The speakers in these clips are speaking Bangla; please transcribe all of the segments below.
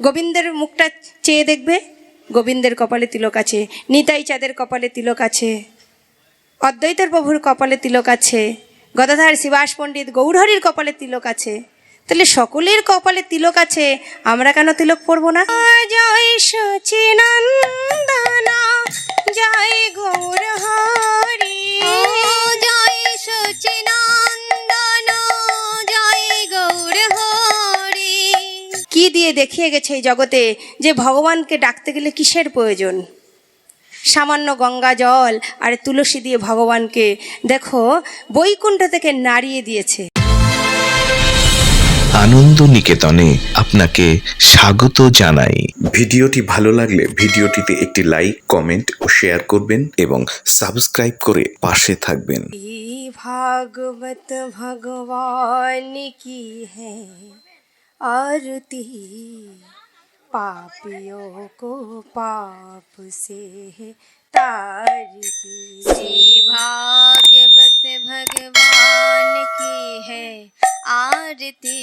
গোবিন্দের মুখটা চেয়ে দেখবে, গোবিন্দের কপালে তিলক আছে, নিতাই চাঁদের কপালে তিলক আছে, অদ্বৈতের প্রভুর কপালে তিলক আছে, গদাধর শিবাস পণ্ডিত গৌরহরির কপালে তিলক আছে। তাহলে সকলের কপালে তিলক আছে, আমরা কেন তিলক পরবো না? জয় সচিনন্দনা জয় গৌরহরি, জয় সচিনন্দন জয় গৌরহরি। কি দিয়ে দেখিয়ে গেছে এই জগতে যে ভগবানকে ডাকতে গেলে কিসের প্রয়োজন? সামান্য গঙ্গা জল আর তুলসী দিয়ে ভগবানকে দেখো বৈকুণ্ঠ থেকে নাড়িয়ে দিয়েছে। আনন্দ নিকেতনে আপনাকে স্বাগত জানাই। ভিডিওটি ভালো লাগলে ভিডিওটিতে একটি লাইক, কমেন্ট ও শেয়ার করবেন এবং সাবস্ক্রাইব করে পাশে থাকবেন। भागवत भगवान की है आरती, पापियों को पाप से है तारती। श्री भागवत भगवान की है आरती,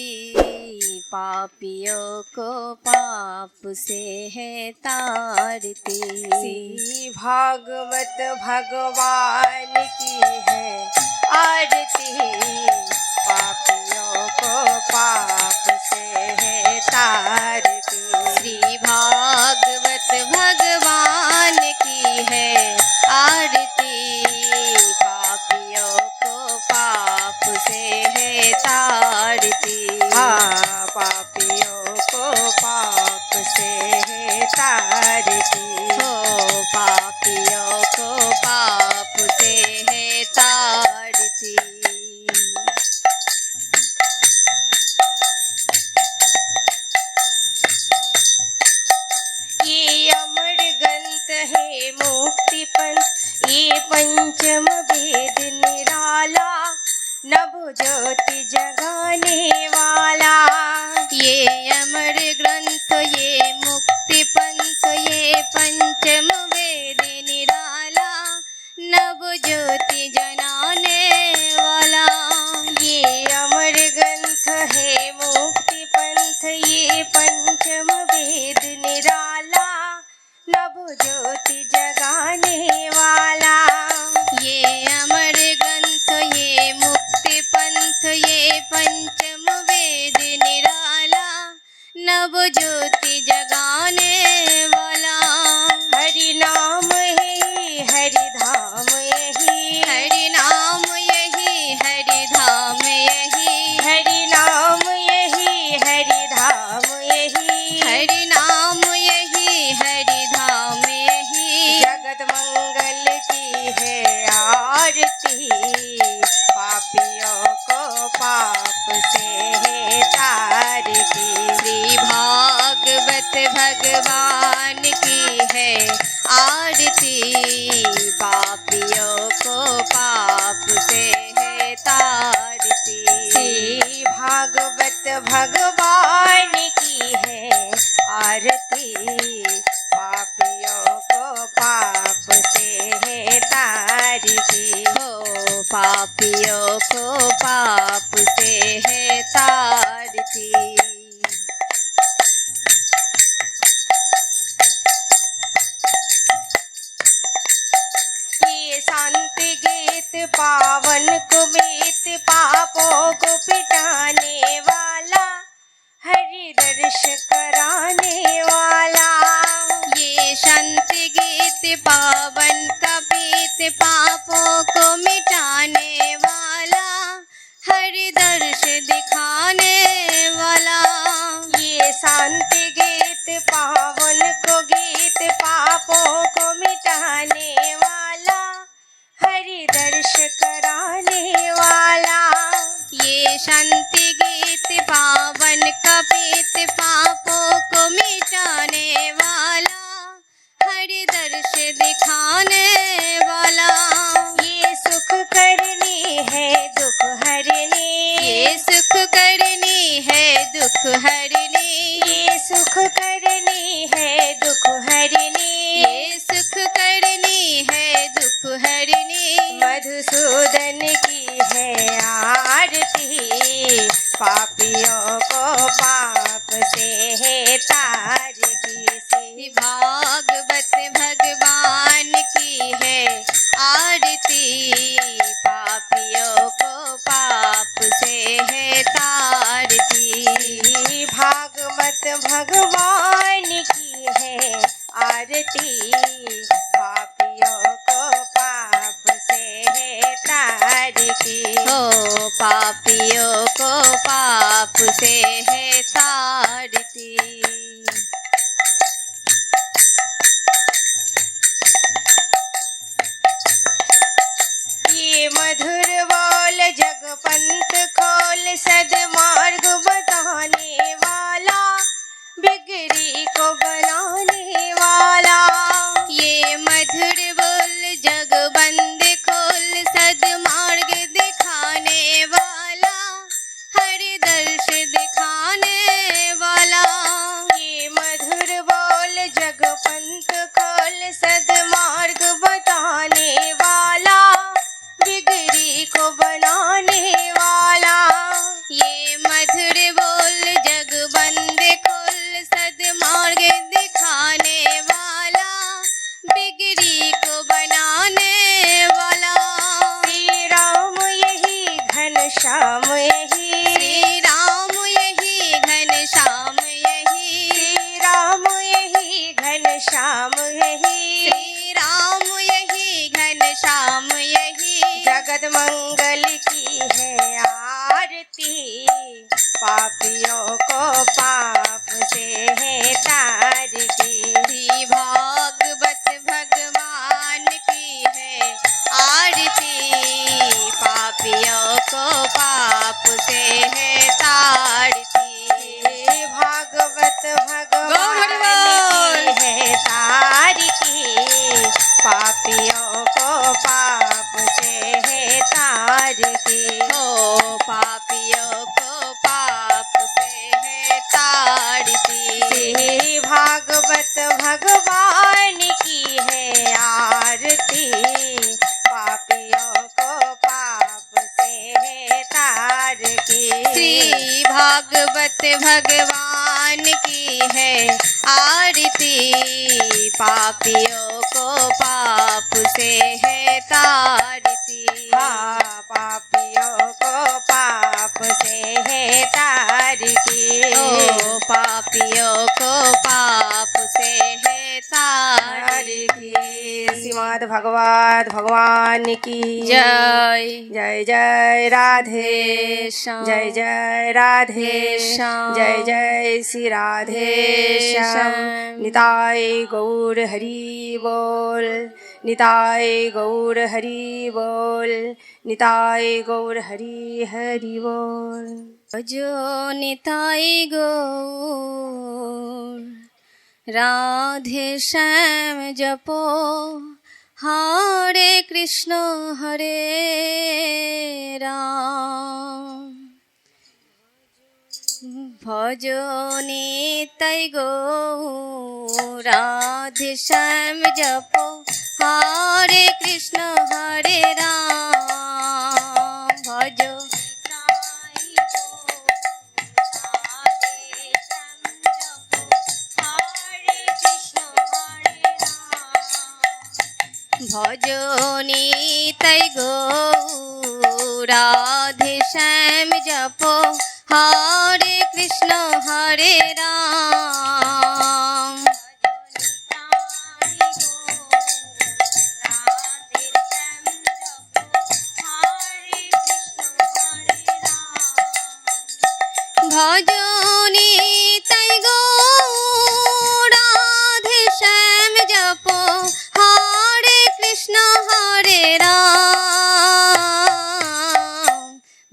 पापियों को पाप से है तारती। श्री भागवत भगवान की है आरती, पापियों को पाप से है तारती। श्री भागवत भगवान की है आरती, पापियों को पाप से है तारती। हाँ, पापियों को पाप से है तारती। हो पापियों को पाप से है तारती। ये अमर ग्रंथ है मुक्ति पंथ, ये पंचम वेद निराला, नभ ज्योति जगाने वाला। ये अमर ग्रंथ ये मुक्ति पंथ, ये पंचम वेद निराला, नव ज्योति जनाने वाला। ये अमर ग्रंथ है मुक्ति पंथ, ये पंचम वेद निराला, नभ ज्योति जगाने वाला। ये अमर ग्रंथ ये मुक्ति पंथ, ये पंचम वेद निराला, नव ज्योति जगाने वाला। हरि नाम यही हरि धाम यही, हरि नाम यही हरि धाम यही, हरि नाम यही हरि धाम यही, हरि नाम यही हरि धाम यही। जगत मंगल की है आरती, पापियों को पाप से है तारती। श्री भागवत भगवान भागवत भगवान की है आरती, पापियों को पाप से है तारती। हो पापियों को पाप से है तारती। ये मधुर बोल जगपंत खोल, सदमार्ग बताने वाला, बिगड़ी को बनाने वाला। ये मधुर बोल जग बंद खोल, सदमार्ग दिखाने वाला, हर दर्श दिखाने वाला। ये मधुर बोल जगपंत खोल, सदमार्ग बताने वाला, बिगड़ी को बनाने वाला। ये मधुर बोल जग बंद खोल, सदमार्ग दिखाने वाला, बिगड़ी को बनाने वाला। श्री राम यही घनश्याम यही, श्री राम यही घनश्याम यही, श्री राम यही घनश्याम यही, श्री राम यही घनश्याम यही। जगत मंगल की है आरती, पापियों को पाप से है तारती। श्री भागवत भगवान की है आरती, पापियों को पाप से है तारती। भागवत भगवान की है तारती, पापियों को पाप से है तारती। हो पापियों को पाप से है तारती। श्री भागवत भगवान की है आरती, पापियों को पाप से है तारती। श्री भागवत भगवान की है आरती, पापियों को पाप से है तारती। हाँ, पापियों को पाप से है तारती। ओ पापियों को पाप से है तारती। श्रीमद् भागवत भगवान की जय जय जय राधे श्याम। जय जय राधे श्याम। जय जय श्री राधे श्याम। निताय गौर हरि बोल, निताय गौर हरि बोल, निताय गौर हरि हरि बोल। जो निताई गौर राधे श्याम जपो, हरे कृष्ण हरे राम। भजो निताई गौर राधे श्याम जपो, हरे कृष्ण हरे राम। भजो भजो निताई गौर राधे श्याम जपो, हरे कृष्ण हरे राम। भजो निताई गौर राधे श्याम जपो, हरे कृष्ण हरे राम।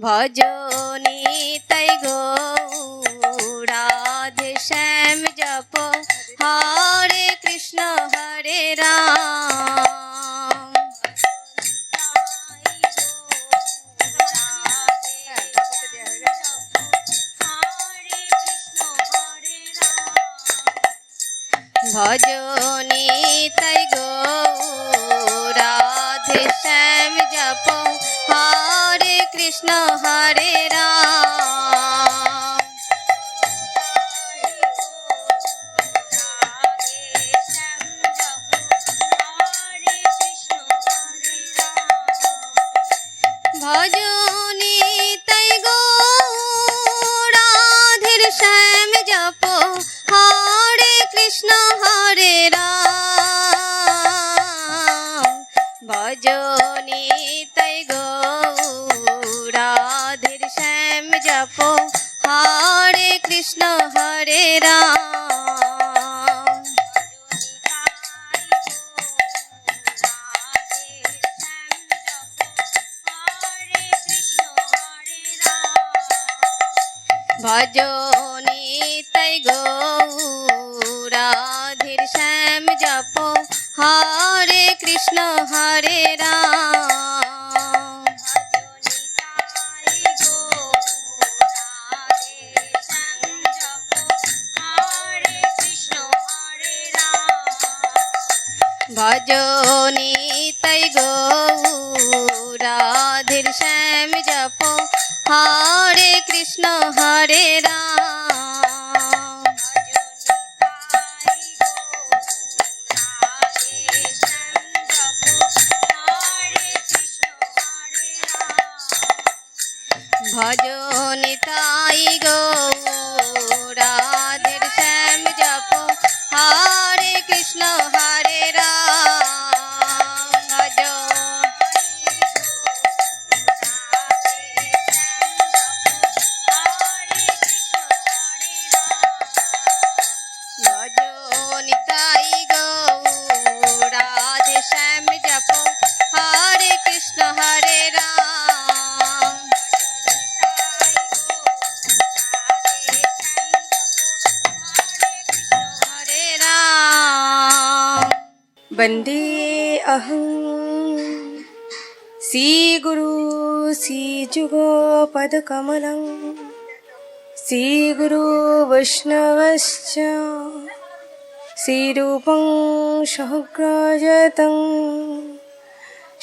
भजो निताई गौर राधे श्याम जपो, हरे कृष्ण हरे राम। भजो निताई गौर राधे श्याम जपो, हरे कृष्ण हरे राम। भजो निताई गौर राधे श्याम जपो, হরে কৃষ্ণ হরে রাম ভজ নিতাই গৌরাধের শ্যাম জপ হরে কৃষ্ণ হরে রাম ভজ নিতাই গৌরাধের শ্যাম জপ হরে কৃষ্ণ হরে রাম ভজ নিতাই গৌরাধের শ্যাম জপ হরে কৃষ্ণ হরে রাম ভজ নিতাই গৌরাধের শ্যাম জপ হরে কৃষ্ণ হরে রাম ভজ ভজ নিতাই গৌরাধে শ্যাম জপ হরে কৃষ্ণ হরে রাম হরে রাম वन्दे अहं श्रीगुरु श्रीयुगपदकमलं श्रीगुरु वैष्णवश्च श्रीरूपं सहग्रजतं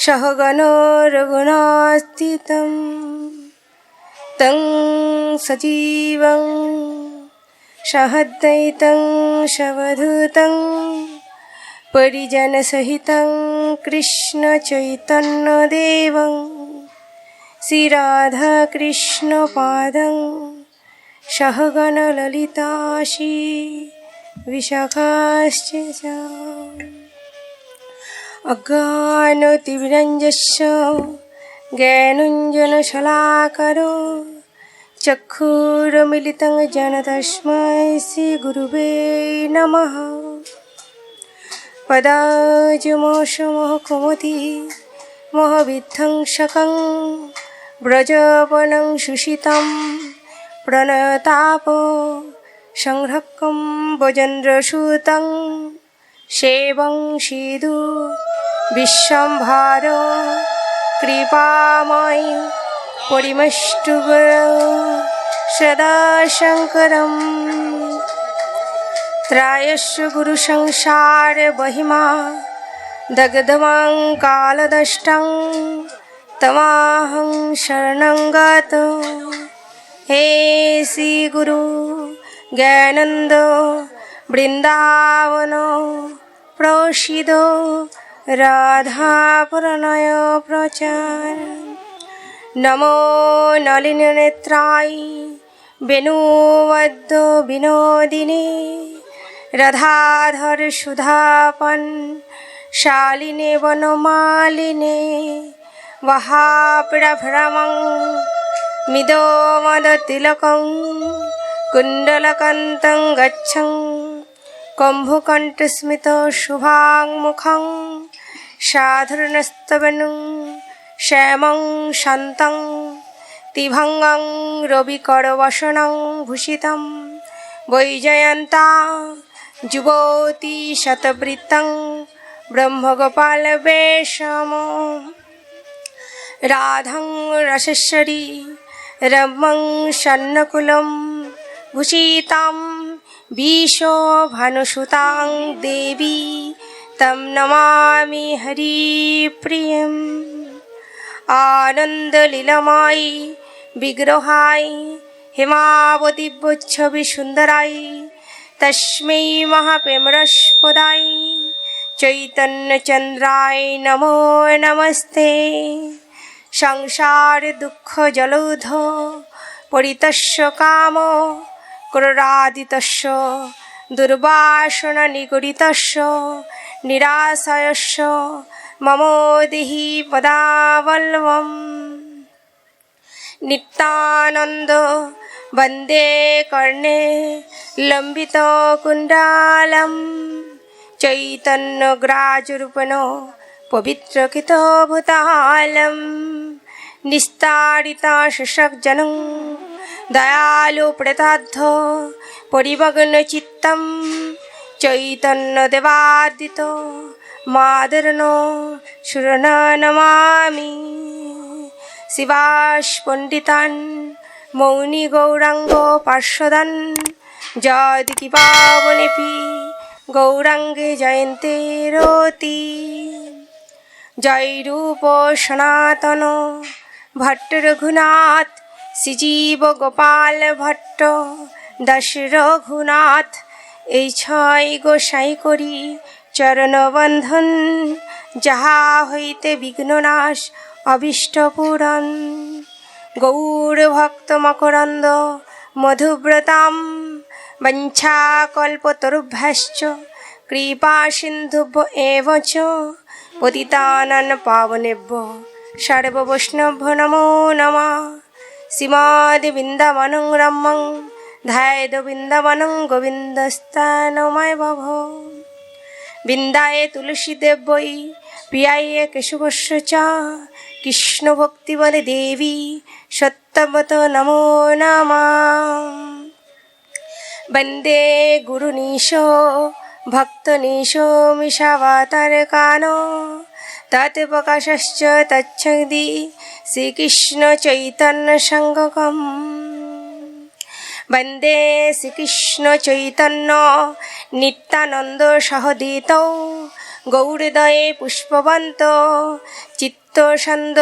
सहगणो रघुनाथितं तं सजीवं सहद्वैतं सवधूतं परिजनसहितं कृष्णचैतन्यदेवं श्रीराधाकृष्णपादं सहगणललिता विशाखाश्च अज्ञानतिमिरञ्जस्य ज्ञानाञ्जनशलाकरो चक्षुरुन्मिलितं येन तस्मै श्रीगुरुवे नमः पदाजमोषमोहकुमति मोहविध्वंसकं व्रजवनं सुषितं प्रणतापो संरक्षं भजेन्द्रसुतं सेवं सीधु विश्वम्भर कृपामयि परिमष्टुगुरौ सदा शङ्करम् त्रायस्य गुरुसंसार महिमा दग्धवां कालदष्टं तमाहं शरणं गतो हे श्री गुरु ज्ञानंद वृंदावन प्रोषिदो राधा प्रणय प्रचार नमो नलिननेत्राय वेणुवद्द विनोदिने राधाधर सुधापन शालिने वनमालिने वहाप्रभ्रमं मिदो मदतिलकं कुण्डलकान्तं गच्छं कम्भुकण्ठस्मित शुभाङ्मुखं साधुर्नस्तवनं श्यामं शान्तं तिभङ्गं रविकरवसनं भूषितं वैजयन्ता जुवती शतवृत्तं ब्रह्मगोपालवेषम राधं रसेश्वरी रमं शन्नकुलं भूषितां विश्वभानुसुतां देवी तं नमामि हरिप्रियम् आनन्दलीलमायि विग्रहाय हेमावतीवच्छवि सुन्दराय तस्मै महाप्रेमरसपदाय चैतन्यचन्द्राय नमो नमस्ते संसार दुःख जलौध परितस्य काम ক্রোড়াদিতস্য দুর্বাসন নিগড়িতস্য নিরাশয়স্য মম দেহি পদাবল্লভম নিত্যানন্দ বন্দে কর্ণে লম্বিত কুণ্ডালম চৈতন্যগ্রাজরূপণ পবিত্রকৃত ভূতালম নিস্তারিতা শশকজনং দয়ালু প্রতাদ্ধ পরিভগ্ন চিত্তম চৈতন্যদেবাদিত মাদরণ সুরন নমামি শিবাস পণ্ডিতান মৌনি গৌরাঙ্গ পার্শ্বদান যদিকি পাবনেপি গৌরাঙ্গে জয়ন্তে রতি জয় রূপ সনাতন ভট্ট রঘুনাথ শ্রীজীব গোপাল ভট্ট দশ রঘুনাথ এই ছয় গোসাই করি চরণবন্ধন যাহা হইতে বিঘ্ননাশ অভীষ্ট পূরণ গৌর ভক্ত মকরন্দ মধুব্রতাম বঞ্ছাকল্পতরুভ্যশ্চ কৃপা সিন্ধুভ্য এব চ পতিতানাং পাবনেভ্যো সর্ববৈষ্ণভ্যো নমো নমঃ শ্রীমদ্ বৃন্দাবনং রম্যং ধ্যায়েদ বৃন্দাবনং গোবিন্দস্থানময় ভব বৃন্দায়ে তুলসীদেব বৈ প্রিয়ায়ে কেশবস্য চ কৃষ্ণ ভক্তি বলে দেবী সত্যবত নমো নমঃ বন্দে গুরুনীশ ভক্তনীশ মিশাবতার কানো তৎপ্রকাশশ্চ তচ্ছন্দি শ্রীকৃষ্ণ চৈতন্য সংঘকম বন্দে শ্রীকৃষ্ণ চৈতন্য নিত্যানন্দ সহদিত গৌরদয়ে পুষ্পবন্ত চিত্তসন্দ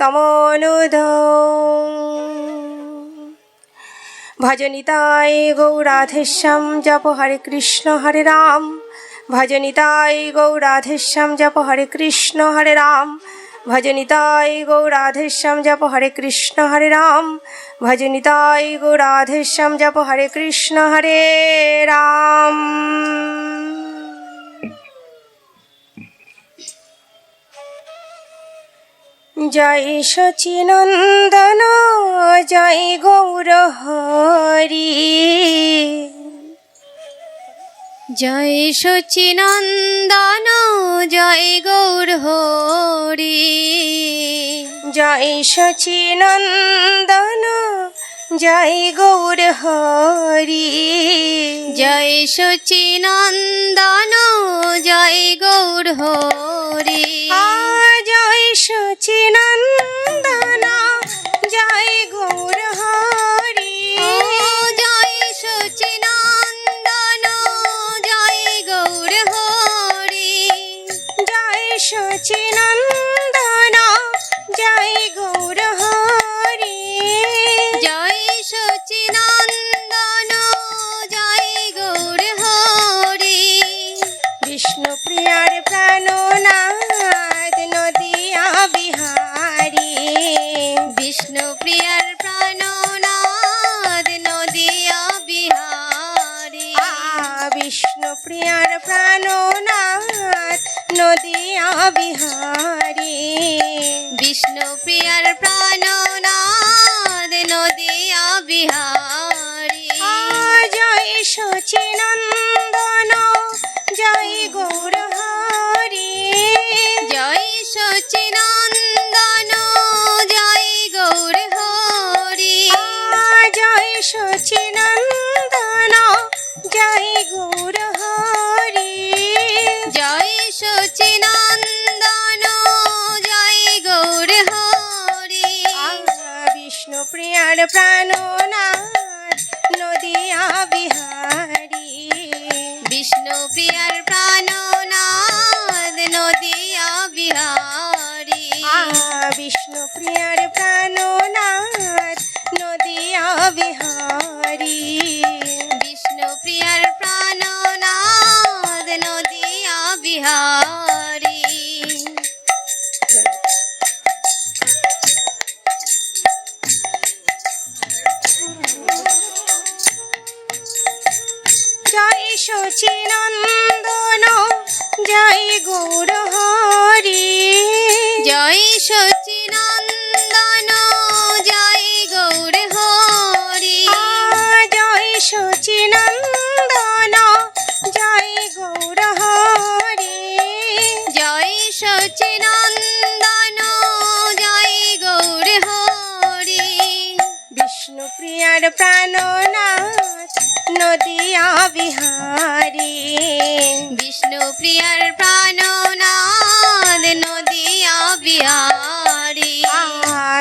তমনুদ ভজনিতায় গৌরাধেশ্যাম জপ হরে কৃষ্ণ হরে রাম ভজনিতায় গৌরাধেশ্যাম জপ হরে কৃষ্ণ হরে রাম ভজনিতায় গৌরাধেশ্যাম জপ হরে কৃষ্ণ হরে রাম ভজনিতায় গৌরাধেশ্যাম জপ হরে কৃষ্ণ হরে রাম। জয় সচিনন্দন জয় গৌর হরি জয় সচিনন্দন জয় গৌর হরি জয় সচিনন্দন জয় গৌর হরি জয় সচিনন্দন জয় গৌর হরি জয় সচিনন্দন জয় গৌর হরি জয় সচিনন্দন জয় গৌর হরি জয় সচিনন্দন জয় গৌর হরি জয় সচিনন্দন জয় গৌর হরি বিষ্ণু প্রিয়ার প্রাণনাথ নদিয়া বিহারী বিষ্ণু প্রিয়ার প্রাণনাথ নদিয়া বিহারী বিষ্ণু প্রিয়ার প্রাণনাথ নদিয়া বিহারী বিষ্ণু প্রিয়ার প্রাণনাথ নদিয়া বিহারী জয় সচিনন্দন জয় গৌর হরি জয় সচিনন্দন জয় গৌর হরি জয় সচিনন্দন জয় গৌর হরি জয় সচিনন্দন জয় গৌর হরি বিষ্ণু প্রিয়ার প্রাণনাথ নদিয়া বিহারী বিষ্ণু প্রিয়ার প্রাণনাথ নদিয়া বিহারী বিষ্ণু প্রিয়ার প্রাণনাথ নদিয়া বিহারী বিষ্ণু প্রিয়ার প্রাণনাথ নদিয়া বিহারী সচিনন্দন জয় গৌর হরি। জয় সচিনন্দন জয় গৌর হরি। জয় সচিনন্দন জয় গৌর হরি। জয় সচিনন্দন জয় গৌর হরি। বিষ্ণু প্রিয়ার প্রাণনাথ নদিয়া বিহারী। বিষ্ণু প্রিয়ার প্রাণনাথ নদিয়া বিহারী।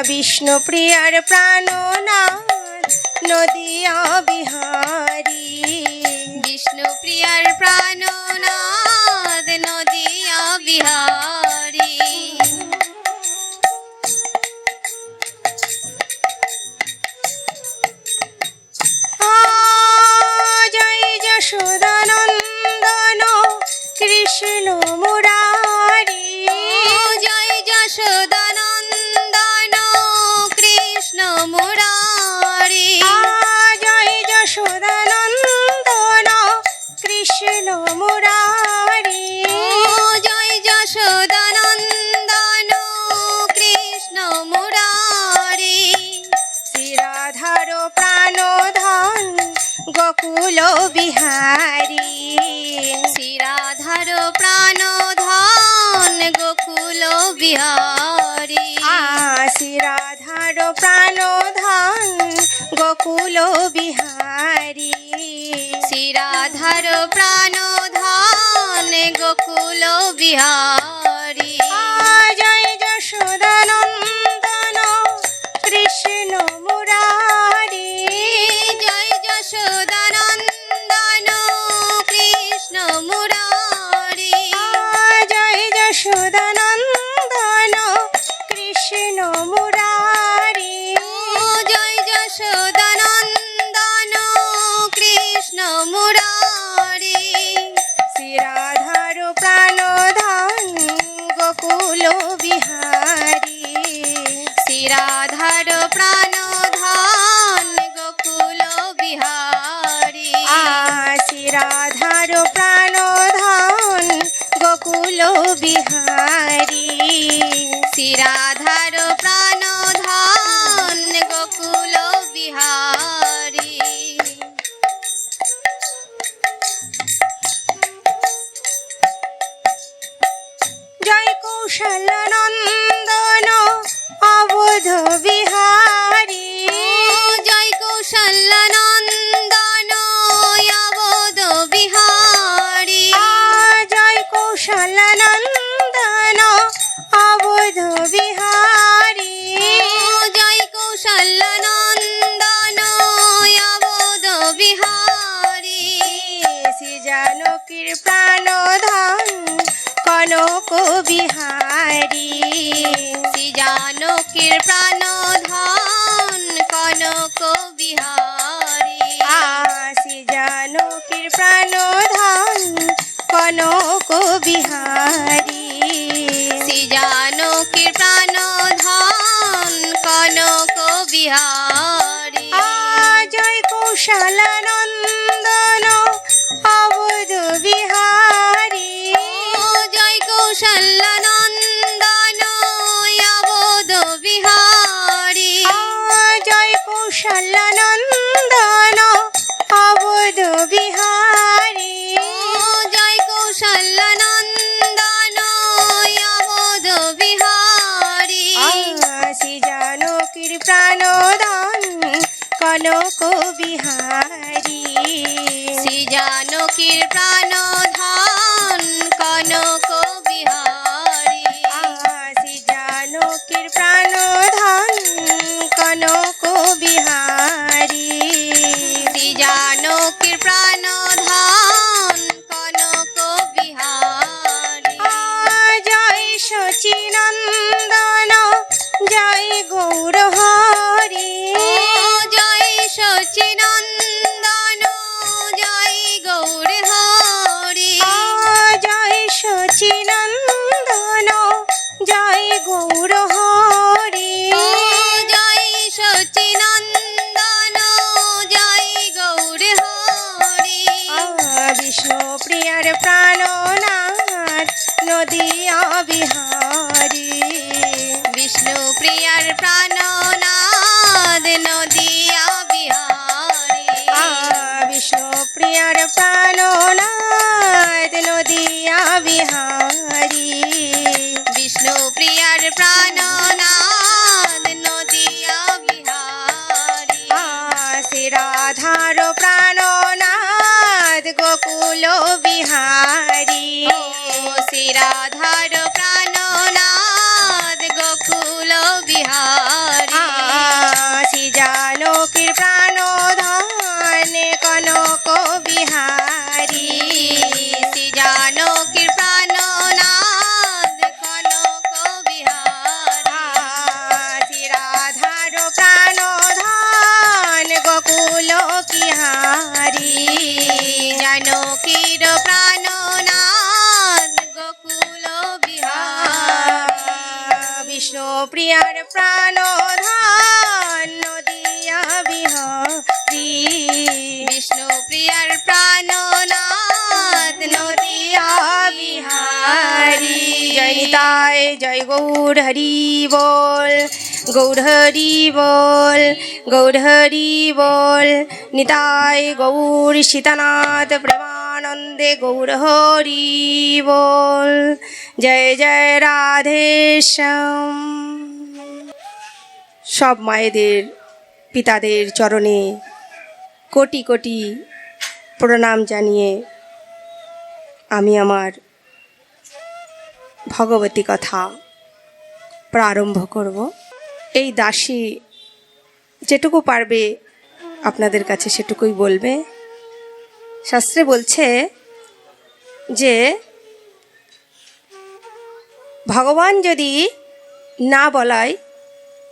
বিষ্ণু প্রিয়ার প্রাণনাথ নদিয়া বিহারী। বিষ্ণু প্রিয়ার প্রাণনাথ নদিয়া বিহারী। জয় যশোদানন্দন কৃষ্ণ মুরারি। জয় যশোদানন্দন কৃষ্ণ মুরারি। জয় যশোদানন্দন কৃষ্ণ মুরারি। জয় যশোদানন্দন কৃষ্ণ মুরারি। শ্রীরাধার প্রাণধন গোকুল বিহারী। শ্রীরাধার প্রাণধন গোকুল বিহারী। শ্রীরাধার প্রাণধন গোকুল বিহারী। শ্রীরাধার প্রাণধন গোকুল বিহারী। জয় যশোদানন্দন কৃষ্ণ মুরারি। জয় যশোদানন্দন কৃষ্ণ মুরারি। জয় যশোদানন্দন কৃষ্ণ মুরারি। জয় যশোদানন্দন কৃষ্ণ মুরারি। শ্রীরাধার প্রাণধন গোকুল বিহারী। শ্রীরাধার প্রাণধন গোকুল বিহারী। শ্রীরাধার প্রাণধন গোকুল বিহারী। শ্রীরাধার প্রাণধন গোকুল বিহারী। জয় কৌশলনন্দন অবধ বিহারী। জয় কৌশলনন্দন অবধ বিহারী। জয় কৌশলনন্দন অবধ বিহারী। জয় কৌশলনন্দন অবধ বিহারী। শ্রী জানকীর প্রাণধন কনক বিহারী। শ্রী জানকীর প্রাণধন কনক বিহারী। শ্রী জানকীর প্রাণধন কনক বিহারী। শ্রী জানকীর প্রাণধন কনক বিহারী। জয় কৌশলানন্দন অবধ বিহারী। জয় কৌশলনন্দন অবধ বিহারী। জয় কৌশলানন্দন অবধ বিহারী। জয় কৌশলনন্দন অবধ বিহারী। শ্রী জানকীর প্রাণধন কনক বিহারী। শ্রী জানকীর প্রাণধন কনক বিহারী। শ্রী জানকীর প্রাণধন কনক বিহারী। শ্রী জানকীর প্রাণধন কনক বিহারী। জয় সচিনন্দন জয় গৌর হরি। জয় সচিনন্দন জয় গৌর হরি। জয় সচিনন্দন জয় গৌর হরি। জয় সচিনন্দন জয় গৌর হরি। প্রিয়ার প্রাণনাথ নদিয়া বিহারী, বিষ্ণু প্রিয়ার প্রাণনাদ নদিয়া বিহারী, বিষ্ণু প্রিয়ার প্রাণনাথ নদিয়া বিহারী, বিষ্ণু প্রিয়ার প্রাণনাদ নদিয়া বিহারী, শ্রী রাধার প্রাণনাথ গোকুল বিহারী, শ্রী রাধার প্রাণনাদ গোকুল বিহারী, শ্রী জানকীর প্রাণধন কনক বিহারী, শ্রী জানকীর প্রাণনাদ কনক বিহারী, শ্রী রাধার প্রাণধন গোকুল বিহারী, জানকীর প্রাণনাদ গোকুল বিহারী, বিষ্ণু প্রিয়ার প্রাণধন নদিয়া বিহারী, বিষ্ণু প্রিয়ার প্রাণনাদ নদিয়া বিহারী। জয় নিতাই জয় গৌর হরি বল, গৌর হরি বল, গৌর হরি বল, নিতাই গৌর সীতানাথ প্রেমানন্দে গৌর হরি বল, জয় জয় রাধেশ্যাম। সব মায়েদের পিতাদের চরণে কোটি কোটি প্রণাম জানিয়ে আমি আমার ভগবতী কথা প্রারম্ভ করব। এই দাসী যেটুকু পারবে আপনাদের কাছে সেটুকুই বলবে। শাস্ত্রে বলছে যে ভগবান যদি না বলায়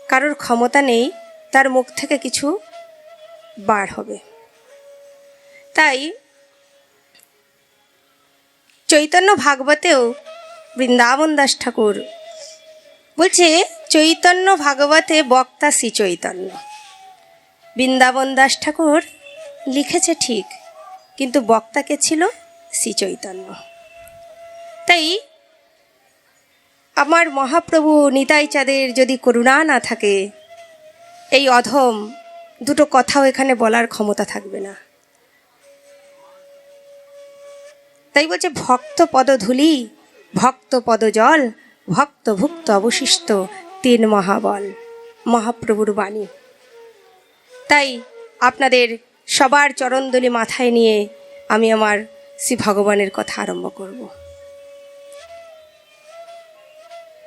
কারোর ক্ষমতা নেই তার মুখ থেকে কিছু বার হবে। তাই চৈতন্য ভাগবতেও বৃন্দাবন দাস ঠাকুর বলছে চৈতন্য ভাগবতে বক্তা শ্রী চৈতন্য। বৃন্দাবন দাস ঠাকুর লিখেছে ঠিক, কিন্তু বক্তাকে ছিল শ্রী চৈতন্য। তাই আমার মহাপ্রভু নিতাই চাঁদের যদি করুণা না থাকে, এই অধম দুটো কথাও এখানে বলার ক্ষমতা থাকবে না। তাই বলছে ভক্ত পদধূলি, ভক্ত পদজল, ভক্ত ভুক্ত অবশিষ্ট তিন মহাবল, মহাপ্রভুর বাণী। তাই আপনাদের সবার চরণদলি মাথায় নিয়ে আমি আমার শ্রী ভগবানের কথা আরম্ভ করব।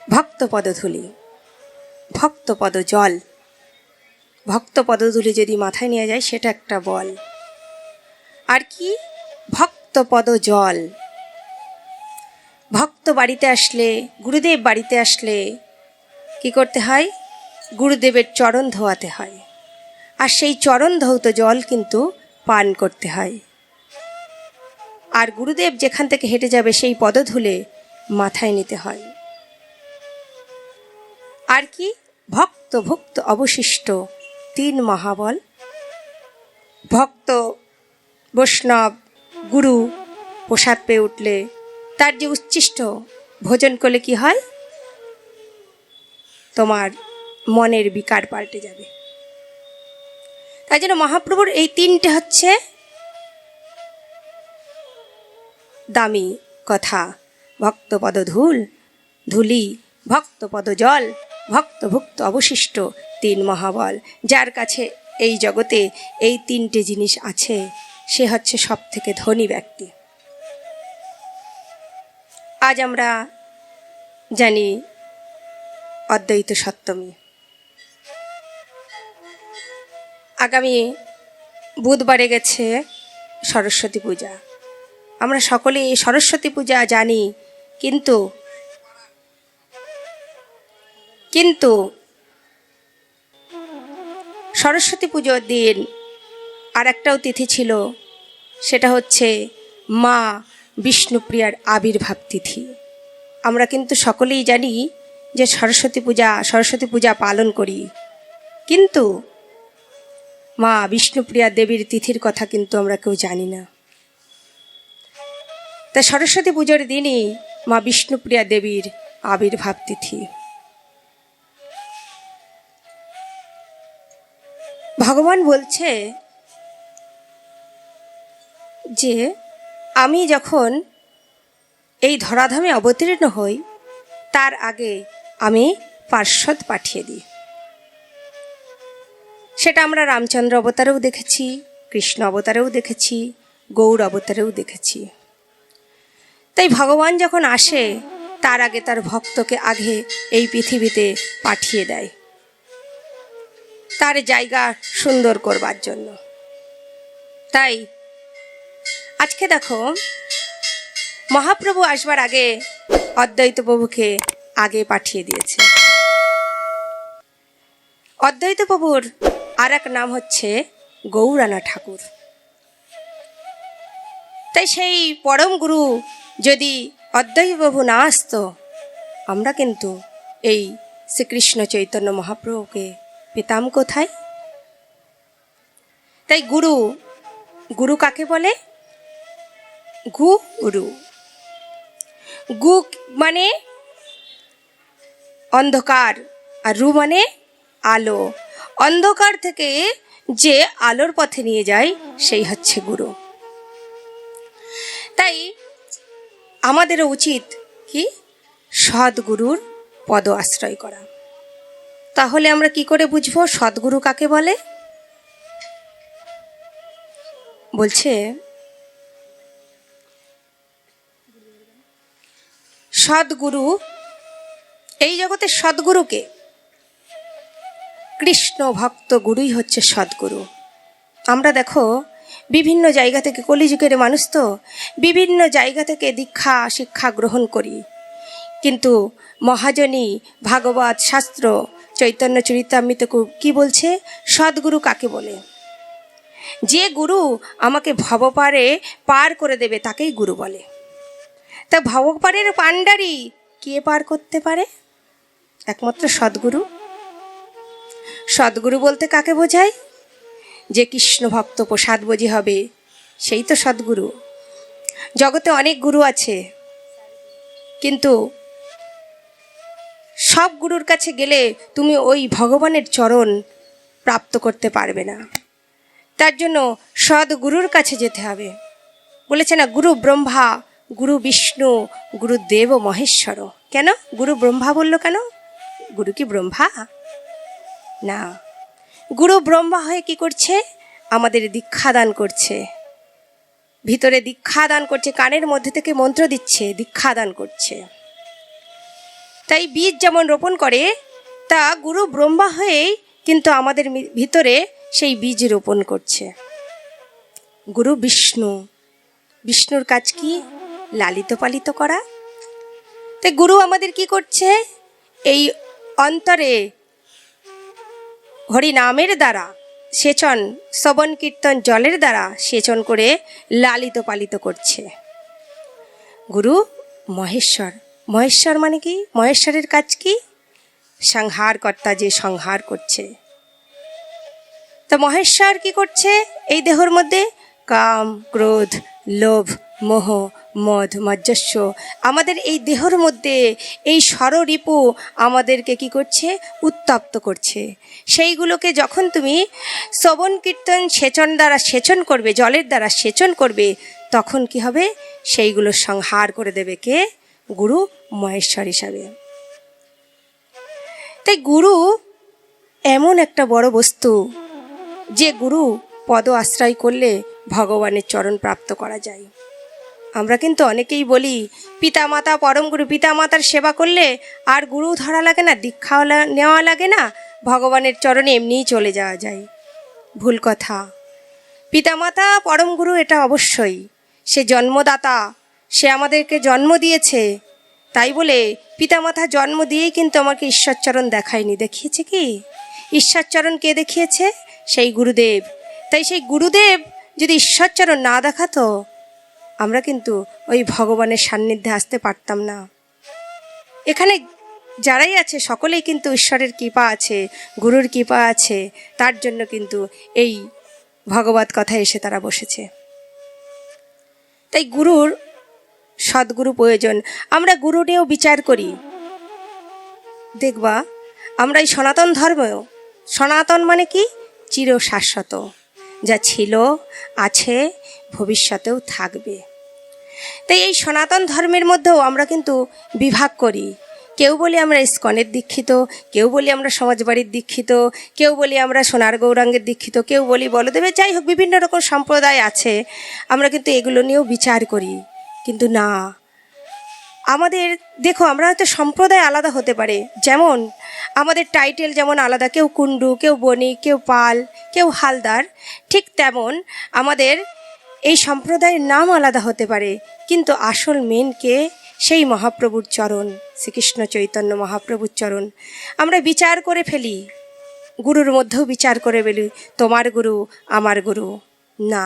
ভক্ত পদধূলি, ভক্ত পদজল, ভক্ত পদধূলি যদি মাথায় নিয়ে যায় সেটা একটা বল। আর কি ভক্ত পদজল, ভক্ত বাড়িতে আসলে, গুরুদেব বাড়িতে আসলে কি করতে হয়? গুরুদেবের চরণ ধোয়াতে হয়, আর সেই চরণ ধৌত জল কিন্তু পান করতে হয়। আর গুরুদেব যেখান থেকে হেঁটে যাবে সেই পদধূলে মাথায় নিতে হয়। আর কি ভক্ত ভুক্ত অবশিষ্ট তিন মহাবল। ভক্ত বৈষ্ণব গুরু প্রসাদ পেয়ে উঠলে তার যে উচ্ছিষ্ট ভোজন করলে কি হয়? তোমার মনের বিকার পাল্টে যাবে। তাই জন্য মহাপ্রভুর এই তিনটে হচ্ছে দামি কথা। ভক্তপদ ধূল ধূলি, ভক্তপদ জল, ভক্তভুক্ত অবশিষ্ট তিন মহাবল। যার কাছে এই জগতে এই তিনটে জিনিস আছে সে হচ্ছে সব থেকে ধনী ব্যক্তি। আজ আমরা জানি অদ্বৈত সপ্তমী। আগামী বুধবারে গেছে সরস্বতী পূজা। আমরা সকলে সরস্বতী পূজা জানি, কিন্তু সরস্বতী পুজোর দিন আর একটাও তিথি ছিল, সেটা হচ্ছে মা বিষ্ণুপ্রিয়ার আবির্ভাব তিথি। আমরা কিন্তু সকলেই জানি যে সরস্বতী পূজা পালন করি, কিন্তু মা বিষ্ণুপ্রিয়া দেবীর তিথির কথা কিন্তু আমরা কেউ জানি না। তা সরস্বতী পুজোর দিনই মা বিষ্ণুপ্রিয়া দেবীর আবির্ভাব তিথি। ভগবান বলছে যে আমি যখন এই ধরাধামে অবতীর্ণ হই তার আগে আমি পার্শ্বদ পাঠিয়ে দিই। সেটা আমরা রামচন্দ্র অবতারেও দেখেছি, কৃষ্ণ অবতারেও দেখেছি, গৌর অবতারেও দেখেছি। তাই ভগবান যখন আসে তার আগে তার ভক্তকে আগে এই পৃথিবীতে পাঠিয়ে দেয় তার জায়গা সুন্দর করবার জন্য। তাই আজকে দেখো মহাপ্রভু আসবার আগে অদ্বৈত প্রভুকে আগে পাঠিয়ে দিয়েছে। অদ্বৈত প্রভুর আর এক নাম হচ্ছে গৌরানা ঠাকুর। তাই সেই পরম গুরু যদি অদ্বৈত প্রভু না আসতো আমরা কিন্তু এই শ্রীকৃষ্ণ চৈতন্য মহাপ্রভুকে পেতাম কোথায়? তাই গুরু, গুরু কাকে বলে? গুরু। গু মানে অন্ধকার আর রু মানে আলো। অন্ধকার থেকে যে আলোর পথে নিয়ে যায় সেই হচ্ছে গুরু। তাই আমাদেরও উচিত কি সদ্গুরুর পদ আশ্রয় করা। তাহলে আমরা কি করে বুঝবো সদ্গুরু কাকে বলে? বলছে সদ্গুরু, এই জগতে সদ্গুরুকে, কৃষ্ণ ভক্ত গুরুই হচ্ছে সদ্গুরু। আমরা দেখো বিভিন্ন জায়গা থেকে, কলিযুগের মানুষ তো বিভিন্ন জায়গা থেকে দীক্ষা শিক্ষা গ্রহণ করি, কিন্তু মহাজনী ভাগবত শাস্ত্র চৈতন্য চরিতামৃত কি বলছে? সদ্গুরু কাকে বলে? যে গুরু আমাকে ভবপারে পার করে দেবে তাকেই গুরু বলে। তা ভবপারের পাণ্ডারি কে পার করতে পারে? একমাত্র সদ্গুরু। সদ্গুরু বলতে কাকে বোঝায়? যে কৃষ্ণ ভক্ত প্রসাদবোজি হবে সেই তো সদ্গুরু। জগতে অনেক গুরু আছে, কিন্তু সব গুরুর কাছে গেলে তুমি ওই ভগবানের চরণ প্রাপ্ত করতে পারবে না। তার জন্য সদ্গুরুর কাছে যেতে হবে। বলেছে না, গুরু ব্রহ্মা, গুরু বিষ্ণু, গুরুদেব মহেশ্বর। কেন গুরু ব্রহ্মা বলল কেন? গুরু কি ব্রহ্মা? না, গুরু ব্রহ্মা হয়ে কি করছে? আমাদের দীক্ষা দান করছে, ভিতরে দীক্ষা দান করছে, কানের মধ্যে থেকে মন্ত্র দিচ্ছে, দীক্ষা দান করছে। তাই বীজ যেমন রোপণ করে, তা গুরু ব্রহ্মা হয়েই কিন্তু আমাদের ভিতরে সেই বীজ রোপণ করছে। গুরু বিষ্ণু, বিষ্ণুর কাজ কি? লালিত পালিত করা। তাই গুরু আমাদের কি করছে? এই অন্তরে হরি নামের দ্বারা সেচন, শ্রবণ কীর্তন জলের দ্বারা সেচন করে লালিত পালিত করছে। গুরু মহেশ্বর। মহেশ্বর মানে কি? মহেশ্বরের কাজ কি? সংহারকর্তা, যে সংহার করছে। তো মহেশ্বর কি করছে? এই দেহর মধ্যে কাম, ক্রোধ, লোভ, মোহ, মদ, মজ্জস্ব, আমাদের এই দেহর মধ্যে এই ষড়রিপু আমাদেরকে কি করছে? উত্তপ্ত করছে। সেইগুলোকে যখন তুমি শ্রবণ কীর্তন সেচন দ্বারা সেচন করবে, জলের দ্বারা সেচন করবে, তখন কি হবে? সেইগুলো সংহার করে দেবে কে? গুরু মহেশ্বর হিসাবে। তাই গুরু এমন একটা বড় বস্তু, যে গুরু পদ আশ্রয় করলে ভগবানের চরণ প্রাপ্ত করা যায়। আমরা কিন্তু অনেকেই বলি পিতামাতা পরম গুরু, পিতামাতার সেবা করলে আর গুরু ধরা লাগে না, দীক্ষাও নেওয়া লাগে না, ভগবানের চরণে এমনিই চলে যাওয়া যায়। ভুল কথা। পিতামাতা পরম গুরু এটা অবশ্যই, সে জন্মদাতা, সে আমাদেরকে জন্ম দিয়েছে। তাই বলে পিতামাতা জন্ম দিয়েই কিন্তু আমাকে ঈশ্বরচরণ দেখায়নি। দেখিয়েছে কি? ঈশ্বরচরণ কে দেখিয়েছে? সেই গুরুদেব। তাই সেই গুরুদেব যদি ঈশ্বরচরণ না দেখাতো আমরা কিন্তু ওই ভগবানের সান্নিধ্যে আসতে পারতাম না। এখানে যারাই আছে সকলেই কিন্তু ঈশ্বরের কৃপা আছে, গুরুর কৃপা আছে, তার জন্য কিন্তু এই ভগবত কথায় এসে তারা বসেছে। তাই গুরুর সদ্গুরু প্রয়োজন। আমরা গুরু নিয়েও বিচার করি, দেখবা আমরা এই সনাতন ধর্মেও, সনাতন মানে কি? চিরশাশ্বত, যা ছিল, আছে, ভবিষ্যতেও থাকবে। তাই এই সনাতন ধর্মের মধ্যেও আমরা কিন্তু বিভাগ করি। কেউ বলি আমরা ইস্কনের দীক্ষিত, কেউ বলি আমরা সমাজবাড়ির দীক্ষিত, কেউ বলি আমরা সোনার গৌরাঙ্গের দীক্ষিত, কেউ বলি বলদেবের, যাই হোক বিভিন্ন রকম সম্প্রদায় আছে। আমরা কিন্তু এগুলো নিয়েও বিচার করি, কিন্তু না, আমাদের দেখো আমরা হয়তো সম্প্রদায় আলাদা হতে পারে, যেমন আমাদের টাইটেল যেমন আলাদা, কেউ কুণ্ডু, কেউ বণিক, কেউ পাল, কেউ হালদার, ঠিক তেমন আমাদের এই সম্প্রদায়ের নাম আলাদা হতে পারে, কিন্তু আসল মেনকে সেই মহাপ্রভুর চরণ, শ্রীকৃষ্ণ চৈতন্য মহাপ্রভুর চরণ। আমরা বিচার করে ফেলি, গুরুর মধ্যেও বিচার করে ফেলি, তোমার গুরু আমার গুরু। না,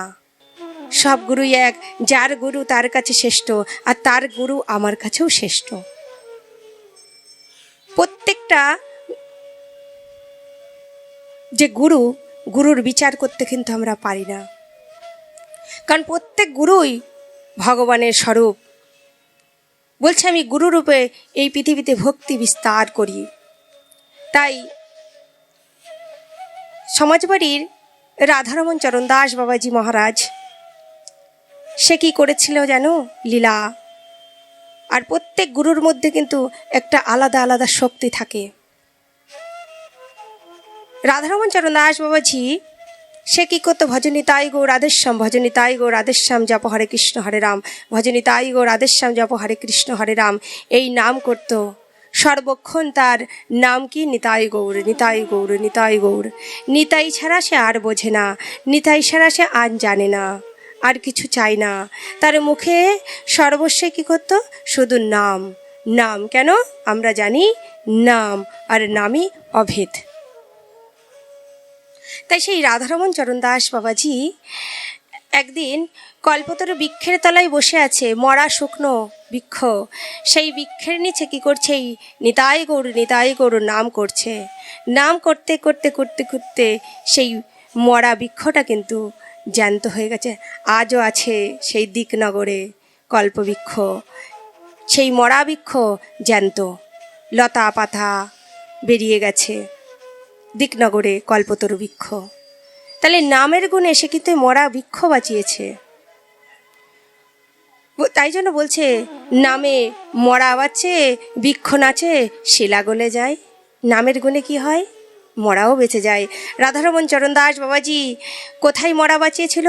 সব গুরুই এক, যার গুরু তার কাছে শ্রেষ্ঠ, আর তার গুরু আমার কাছেও শ্রেষ্ঠ। প্রত্যেকটা যে গুরু, গুরুর বিচার করতে কিন্তু আমরা পারি না, কারণ প্রত্যেক গুরুই ভগবানের স্বরূপ। বলছে আমি গুরুরূপে এই পৃথিবীতে ভক্তি বিস্তার করি। তাই সমাজবাড়ির রাধারমণ চরণ দাস বাবাজি মহারাজ, সে কি করেছিল জানো? লীলা। আর প্রত্যেক গুরুর মধ্যে কিন্তু একটা আলাদা আলাদা শক্তি থাকে। রাধারমণ চরণ দাস বাবাজি সে কী করতো? ভজনিতাই গো রাধেশ্যাম, ভজনিতাই গো রাধেশ্যাম, জপ হরে কৃষ্ণ হরে রাম, ভজনিতাই গো রাধেশ্যাম, জপ হরে কৃষ্ণ হরে রাম, এই নাম করত সর্বক্ষণ। তার নাম কি? নিতাই গৌর, নিতাই গৌর, নিতাই গৌর। নিতাই ছাড়া সে আর বোঝে না, নিতাই ছাড়া সে আর জানে না, আর কিছু চাই না। তার মুখে সর্বস্বই কী করত? শুধু নাম, নাম। কেন? আমরা জানি নাম আর নামই অভেদ। তাই সেই রাধারমণ চরণ দাস বাবাজি একদিন কল্পতরু বৃক্ষের তলায় বসে আছে, মরা শুকনো বৃক্ষ। সেই বৃক্ষের নিচে কী করছে? এই নিতাই গৌর নাম করছে। নাম করতে করতে করতে করতে সেই মরা বৃক্ষটা কিন্তু জ্যান্ত হয়ে গেছে। আজও আছে সেই দিকনগরে কল্পবৃক্ষ, সেই মরা বৃক্ষ জ্যান্ত, লতা পাতা বেরিয়ে গেছে দিকনগরে কল্পতরু বৃক্ষ। তাহলে নামের গুণে সে কিন্তু মরা বৃক্ষ বাঁচিয়েছে। তাই জন্য বলছে, নামে মরা বাঁচে, বৃক্ষ নাচে, শিলা গলে যায়। নামের গুণে কি হয়? মরাও বেঁচে যায়। রাধারমণ চরণ দাস বাবাজি কোথায় মরা বাঁচিয়েছিল?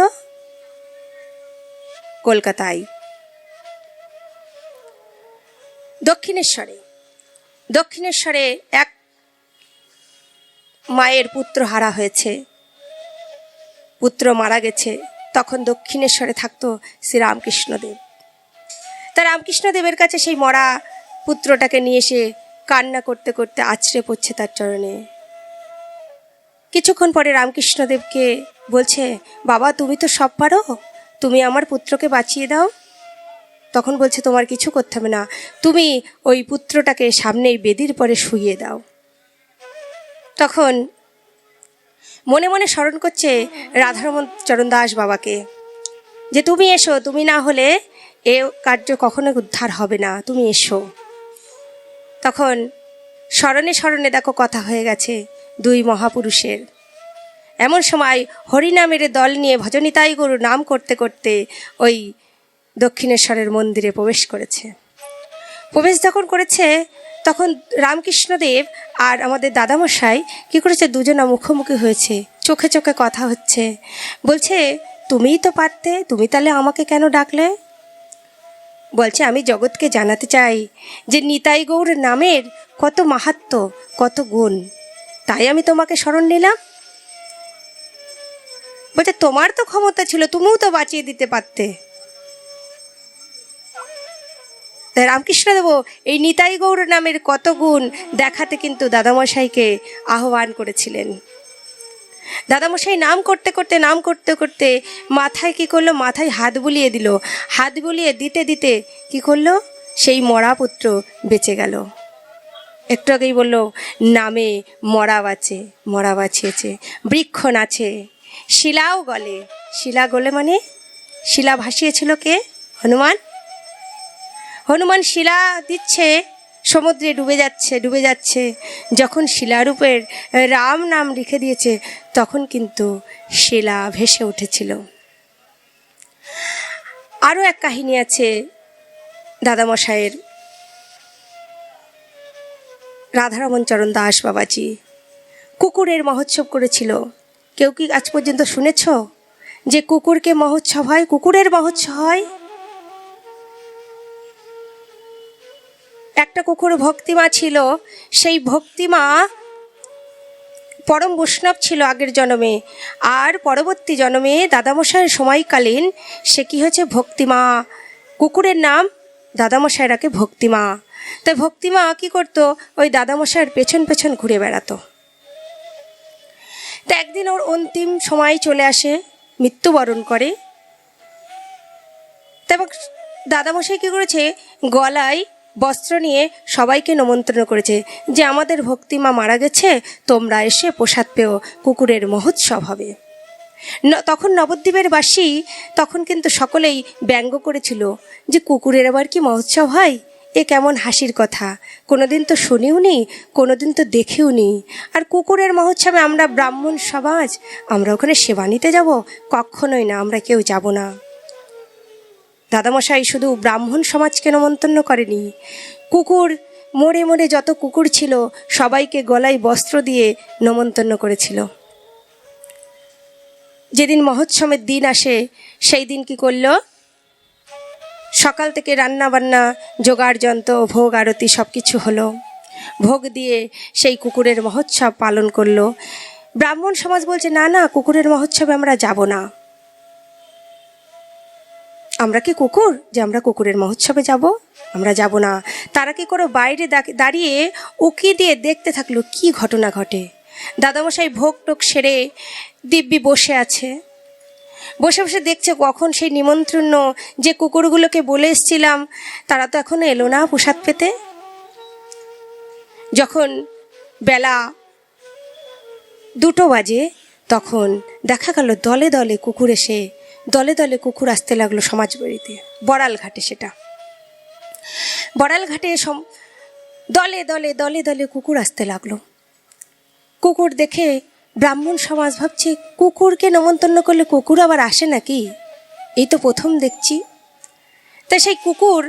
কলকাতায়, দক্ষিণেশ্বরে। দক্ষিণেশ্বরে এক মায়ের পুত্র হারা হয়েছে, পুত্র মারা গেছে। তখন দক্ষিণেশ্বরে থাকতো শ্রীরামকৃষ্ণদেব। তা রামকৃষ্ণদেবের কাছে সেই মরা পুত্রটাকে নিয়ে এসে কান্না করতে করতে আছড়ে পড়ছে তার চরণে। কিছুক্ষণ পরে রামকৃষ্ণদেবকে বলছে, বাবা তুমি তো সব পারো, তুমি আমার পুত্রকে বাঁচিয়ে দাও। তখন বলছে, তোমার কিছু করতে হবে না, তুমি ওই পুত্রটাকে সামনেই বেদির পরে শুইয়ে দাও। তখন মনে মনে স্মরণ করছে রাধারমণ চরণ দাস বাবাকে, যে তুমি এসো, তুমি না হলে এ কার্য কখনো উদ্ধার হবে না, তুমি এসো। তখন স্মরণে স্মরণে দেখো কথা হয়ে গেছে দুই মহাপুরুষের। এমন সময় হরিনামের দল নিয়ে ভজনিতাই গুরু নাম করতে করতে ওই দক্ষিণেশ্বরের মন্দিরে প্রবেশ করেছে। প্রবেশ যখন করেছে তখন রামকৃষ্ণদেব আর আমাদের দাদামশাই কী করেছে? দুজনা মুখোমুখি হয়েছে, চোখে চোখে কথা হচ্ছে। বলছে, তুমিই তো পারতে, তুমি তাহলে আমাকে কেন ডাকলে? বলছে, আমি জগৎকে জানাতে চাই যে নিতাই গৌর নামের কত মাহাত্ম্য, কত গুণ, তাই আমি তোমাকে স্মরণ নিলাম। বলছে, তোমার তো ক্ষমতা ছিল, তুমিও তো বাঁচিয়ে দিতে পারতে। রামকৃষ্ণদেব এই নিতাই গৌর নামের কত গুণ দেখাতে কিন্তু দাদামশাইকে আহ্বান করেছিলেন। দাদামশাই নাম করতে করতে মাথায় কি করলো? মাথায় হাত বুলিয়ে দিল। হাত বুলিয়ে দিতে দিতে কি করলো? সেই মরা পুত্র বেঁচে গেল। একটু আগেই বললো, নামে মরা বাঁচে, মরা বাঁচিয়েছে, বৃক্ষ নাচে, শিলাও গলে। শিলা গলে মানে শিলা ভাসিয়েছিল কে? হনুমান। হনুমান শিলা দিচ্ছে, সমুদ্রে ডুবে যাচ্ছে ডুবে যাচ্ছে। যখন শিলার উপর রাম নাম লিখে দিয়েছে, তখন কিন্তু শিলা ভেসে উঠেছিল। আরও এক কাহিনী আছে দাদামশাইয়ের, রাধারমণ চরণ দাস বাবাজি কুকুরের মহোৎসব করেছিল। কেউ কি আজ পর্যন্ত শুনেছ যে কুকুরকে মহোৎসব হয়, কুকুরের মহোৎসব হয়? একটা কুকুর ভক্তিমা ছিল, সেই ভক্তিমা পরম বৈষ্ণব ছিল আগের জন্মে, আর পরবর্তী জন্মে দাদামশাইয়ের সময়কালীন সে কি হয়েছে, ভক্তিমা। কুকুরের নাম দাদামশাই রাখে ভক্তিমা। তাই ভক্তিমা কি করতো, ওই দাদামশাইয়ের পেছন পেছন ঘুরে বেড়াতো। তা একদিন ওর অন্তিম সময় চলে আসে, মৃত্যুবরণ করে। তারপর দাদামশাই কী করেছে, গলায় বস্ত্র নিয়ে সবাইকে নিমন্ত্রণ করেছে যে আমাদের ভক্তিমা মারা গেছে, তোমরা এসে প্রসাদ পেও, কুকুরের মহোৎসব হবে। তখন নবদ্বীপের বাসী তখন কিন্তু সকলেই ব্যঙ্গ করেছিল যে কুকুরের আবার কি মহোৎসব হয়, এ কেমন হাসির কথা, কোনোদিন তো শুনিও নি, কোনোদিন তো দেখেও নি। আর কুকুরের মহোৎসবে আমরা ব্রাহ্মণ সমাজ, আমরা ওখানে সেবা নিতে যাব? কখনোই না, আমরা কেউ যাব না। দাদামশাই শুধু ব্রাহ্মণ সমাজকে নিমন্ত্রণ করেনি, কুকুর মোড়ে মোড়ে যত কুকুর ছিল সবাইকে গলায় বস্ত্র দিয়ে নিমন্ত্রণ করেছিল। যেদিন মহোৎসবের দিন আসে, সেই দিন কি করলো, সকাল থেকে রান্না বান্না জোগাড় যন্ত্র, ভোগ আরতি সব কিছু হলো। ভোগ দিয়ে সেই কুকুরের মহোৎসব পালন করলো। ব্রাহ্মণ সমাজ বলছে না না, কুকুরের মহোৎসবে আমরা যাব না। আমরা কি কুকুর যে আমরা কুকুরের মহোৎসবে যাব? আমরা যাব না। তারা কি করে বাইরে দাঁড়িয়ে উকি দিয়ে দেখতে থাকলো কি ঘটনা ঘটে। দাদামশাই ভোগ টোক সেরে দিব্যি বসে আছে, বসে বসে দেখছে কখন সেই নিমন্ত্রণ যে কুকুরগুলোকে বলে এসছিলাম তারা তো এখনো এলো না প্রসাদ পেতে। যখন বেলা 2টো বাজে, তখন দেখা গেল দলে দলে কুকুর এসে, দলে দলে কুকুর আসতে লাগলো সমাজবাড়িতে, বড়াল ঘাটে। সেটা বড়াল ঘাটে দলে দলে দলে দলে কুকুর আসতে লাগলো। কুকুর দেখে ব্রাহ্মণ সমাজ ভাবছে কুকুরকে নিমন্ত্রণ করলে কুকুর আবার আসে নাকি, এই তো প্রথম দেখছি। তাই সেই কুকুর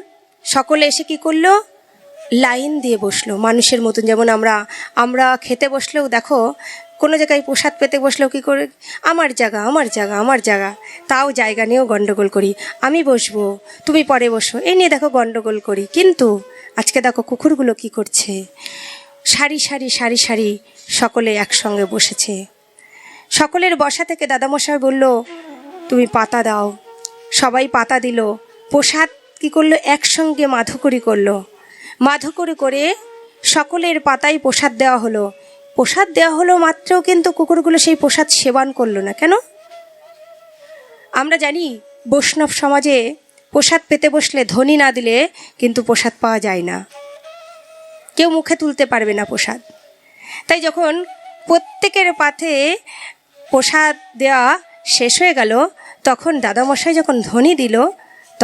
সকলে এসে কি করলো, লাইন দিয়ে বসলো মানুষের মতন। যেমন আমরা খেতে বসলেও দেখো, কোনো জায়গায় প্রসাদ পেতে বসলেও কী করে, আমার জায়গা আমার জায়গা আমার জায়গা, তাও জায়গা নিয়েও গণ্ডগোল করি, আমি বসবো তুমি পরে বসো, এই নিয়ে দেখো গণ্ডগোল করি। কিন্তু আজকে দেখো কুকুরগুলো কি করছে, সারি সারি সারি সারি সকলে একসঙ্গে বসেছে। সকলের বসা থেকে দাদামশাই বলল তুমি পাতা দাও। সবাই পাতা দিল। প্রসাদ কী করলো, একসঙ্গে মাধুকরী করলো। মাধুকরী করে সকলের পাতায় প্রসাদ দেওয়া হলো। প্রসাদ দেওয়া হলো মাত্রও কিন্তু কুকুরগুলো সেই প্রসাদ সেবন করলো না। কেন? আমরা জানি বৈষ্ণব সমাজে প্রসাদ পেতে বসলে ধনী না দিলে কিন্তু প্রসাদ পাওয়া যায় না, কেউ মুখে তুলতে পারবে না প্রসাদ। তাই যখন প্রত্যেকের পাতে প্রসাদ দেওয়া শেষ হয়ে গেল, তখন দাদামশাই যখন ধ্বনি দিল,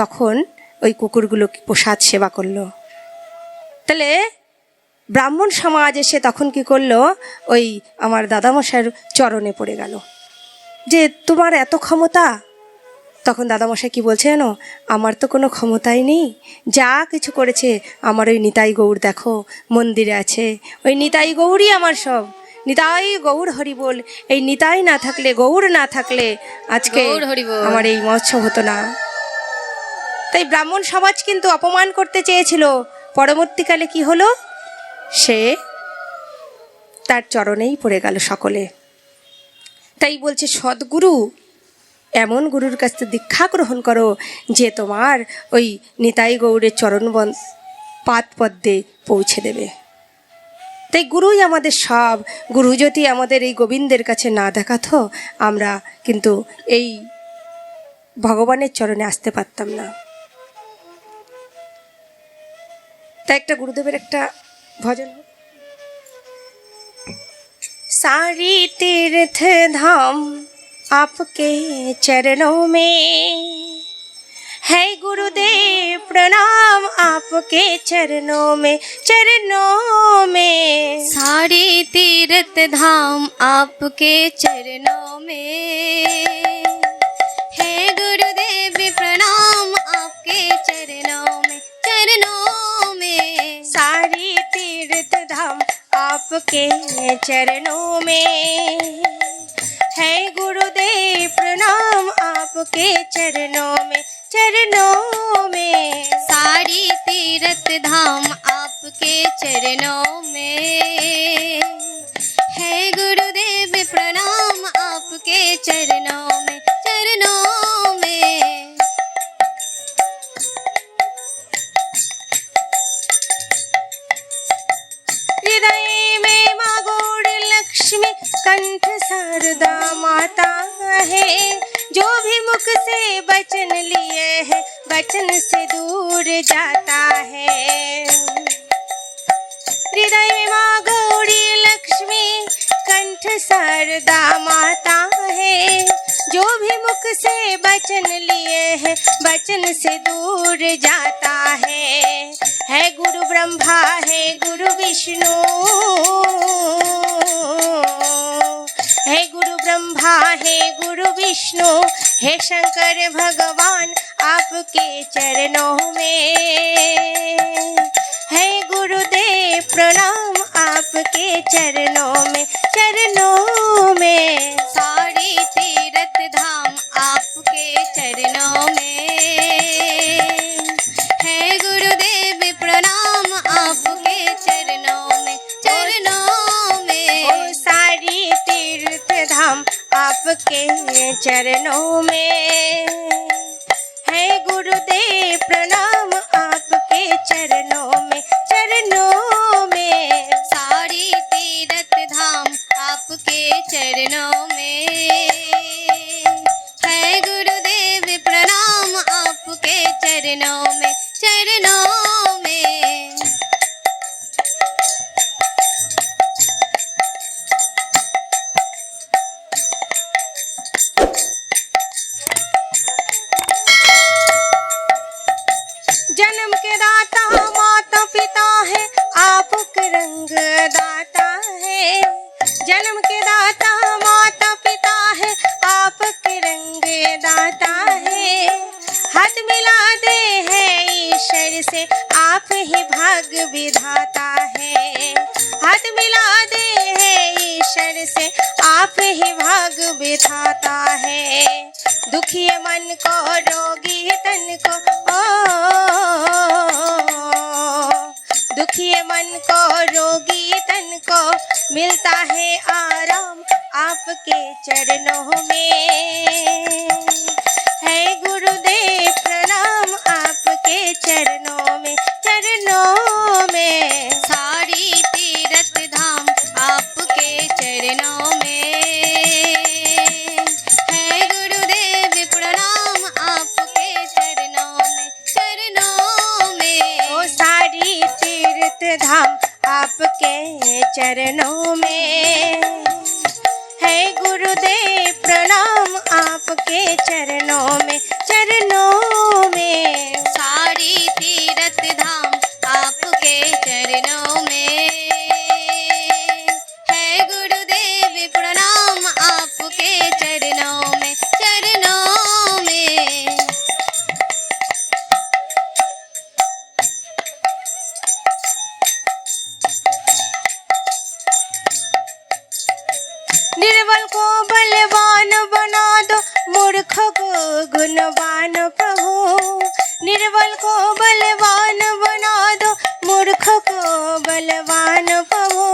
তখন ওই কুকুরগুলো প্রসাদ সেবা করলো। তাহলে ব্রাহ্মণ সমাজ এসে তখন কি করলো, ওই আমার দাদামশাইয়ের চরণে পড়ে গেল যে তোমার এত ক্ষমতা। তখন দাদামশাই কি বলছে জানো, আমার তো কোনো ক্ষমতাই নেই, যা কিছু করেছে আমার ওই নিতাই গৌর দেখো মন্দিরে আছে, ওই নিতাই গৌরই আমার সব। নিতাই গৌর হরি বল, এই নিতাই না থাকলে, গৌর না থাকলে আজকে আমার এই মহোৎসব হতো না। তাই ব্রাহ্মণ সমাজ কিন্তু অপমান করতে চেয়েছিল, পরবর্তীকালে কি হলো, সে তার চরণেই পড়ে গেল সকলে। তাই বলছে সদ্গুরু, এমন গুরুর কাছ থেকে দীক্ষা গ্রহণ করো যে তোমার ওই নিতাই গৌরের চরণ পাদ পদ্মে পৌঁছে দেবে। তাই গুরুই আমাদের সব। গুরু যদি আমাদের এই গোবিন্দের কাছে না দেখাতো, আমরা কিন্তু এই ভগবানের চরণে আসতে পারতাম না। তাই একটা গুরুদেবের একটা ভজন, सारी तीर्थ धाम आपके चरणों में है गुरु गुरुदेव प्रणाम आपके चरणों में, चरणों में। सारे तीर्थ धाम आपके चरणों में है गुरुदेव प्रणाम आपके चरणों में, चरणों में। सारी तीर्थ धाम आपके चरणों में है गुरुदेव प्रणाम आपके चरणों में, चरणों में। सारी तीर्थ धाम आपके चरणों में है गुरुदेव प्रणाम आपके चरणों में, चरणों में। हृदय में माँ गौड़ लक्ष्मी, कंठ शारदा माता है। जो भी मुख से वचन लिए है, वचन से दूर जाता है। हृदय में माँ गौरी लक्ष्मी, कंठ शारदा माता है। जो भी मुख से वचन लिए है, वचन से दूर जाता है गुरु ब्रह्मा है गुरु विष्णु, है गुरु ब्रह्मा है गुरु विष्णु, हे शंकर भगवान आपके चरणों में है गुरुदेव प्रणाम आपके चरणों में, चरणों में। सारी तीर्थ धाम आपके चरणों में है गुरुदेव प्रणाम आपके चरणों में, चरणों में। ओ सारी तीर्थ धाम आपके चरणों में है गुरुदेव प्रणाम आपके चरणों में, चरणों में। सारी तीर्थ धाम आपके चरणों में है गुरुदेव प्रणाम आपके चरणों में, चरणों में। जन्म के दाता माता पिता है, आपके रंग दाता है। जन्म के दाता माता पिता है, आपके रंग दाता है। हाथ मिला दे है ईश्वर से, आप ही भाग्य विधाता है। हाथ मिला दे है ईश्वर से, आप ही भाग्य विधाता है। दुखी मन को रोगी तन को दुखी मन को रोगी तन को मिलता है आराम आपके चरणों में है गुरुदेव प्रणाम आपके चरणों में, चरणों में। सारी तीर्थ धाम आपके चरणों में है गुरुदेव प्रणाम आपके चरणों में, चरणों में। ओ सारी तीर्थ धाम आपके चरणों में है गुरुदेव प्रणाम आपके चरणों में, चरणों में। सारी तीर्थ धाम आपके चरणों में है गुरुदेव प्रणाम आपके चरणों में, चरणों में। निर्बल को बलवान बना दो, मूर्ख को गुणवान प्रभु। निर्बल को बलवान बना दो, मूर्ख को बलवान प्रभु।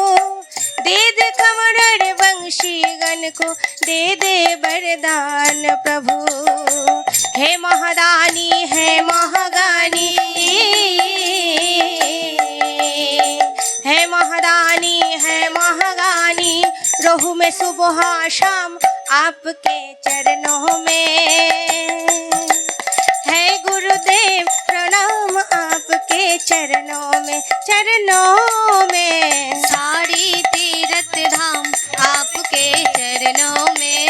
दे दे कमर वंशी गण को, दे दे वरदान प्रभु। हे महादानी है महागानी, है महादानी है महागानी। रहु में सुबह शाम आपके चरणों में है गुरुदेव प्रणाम आपके चरणों में, चरणों में। सारी तीर्थ धाम आपके चरणों में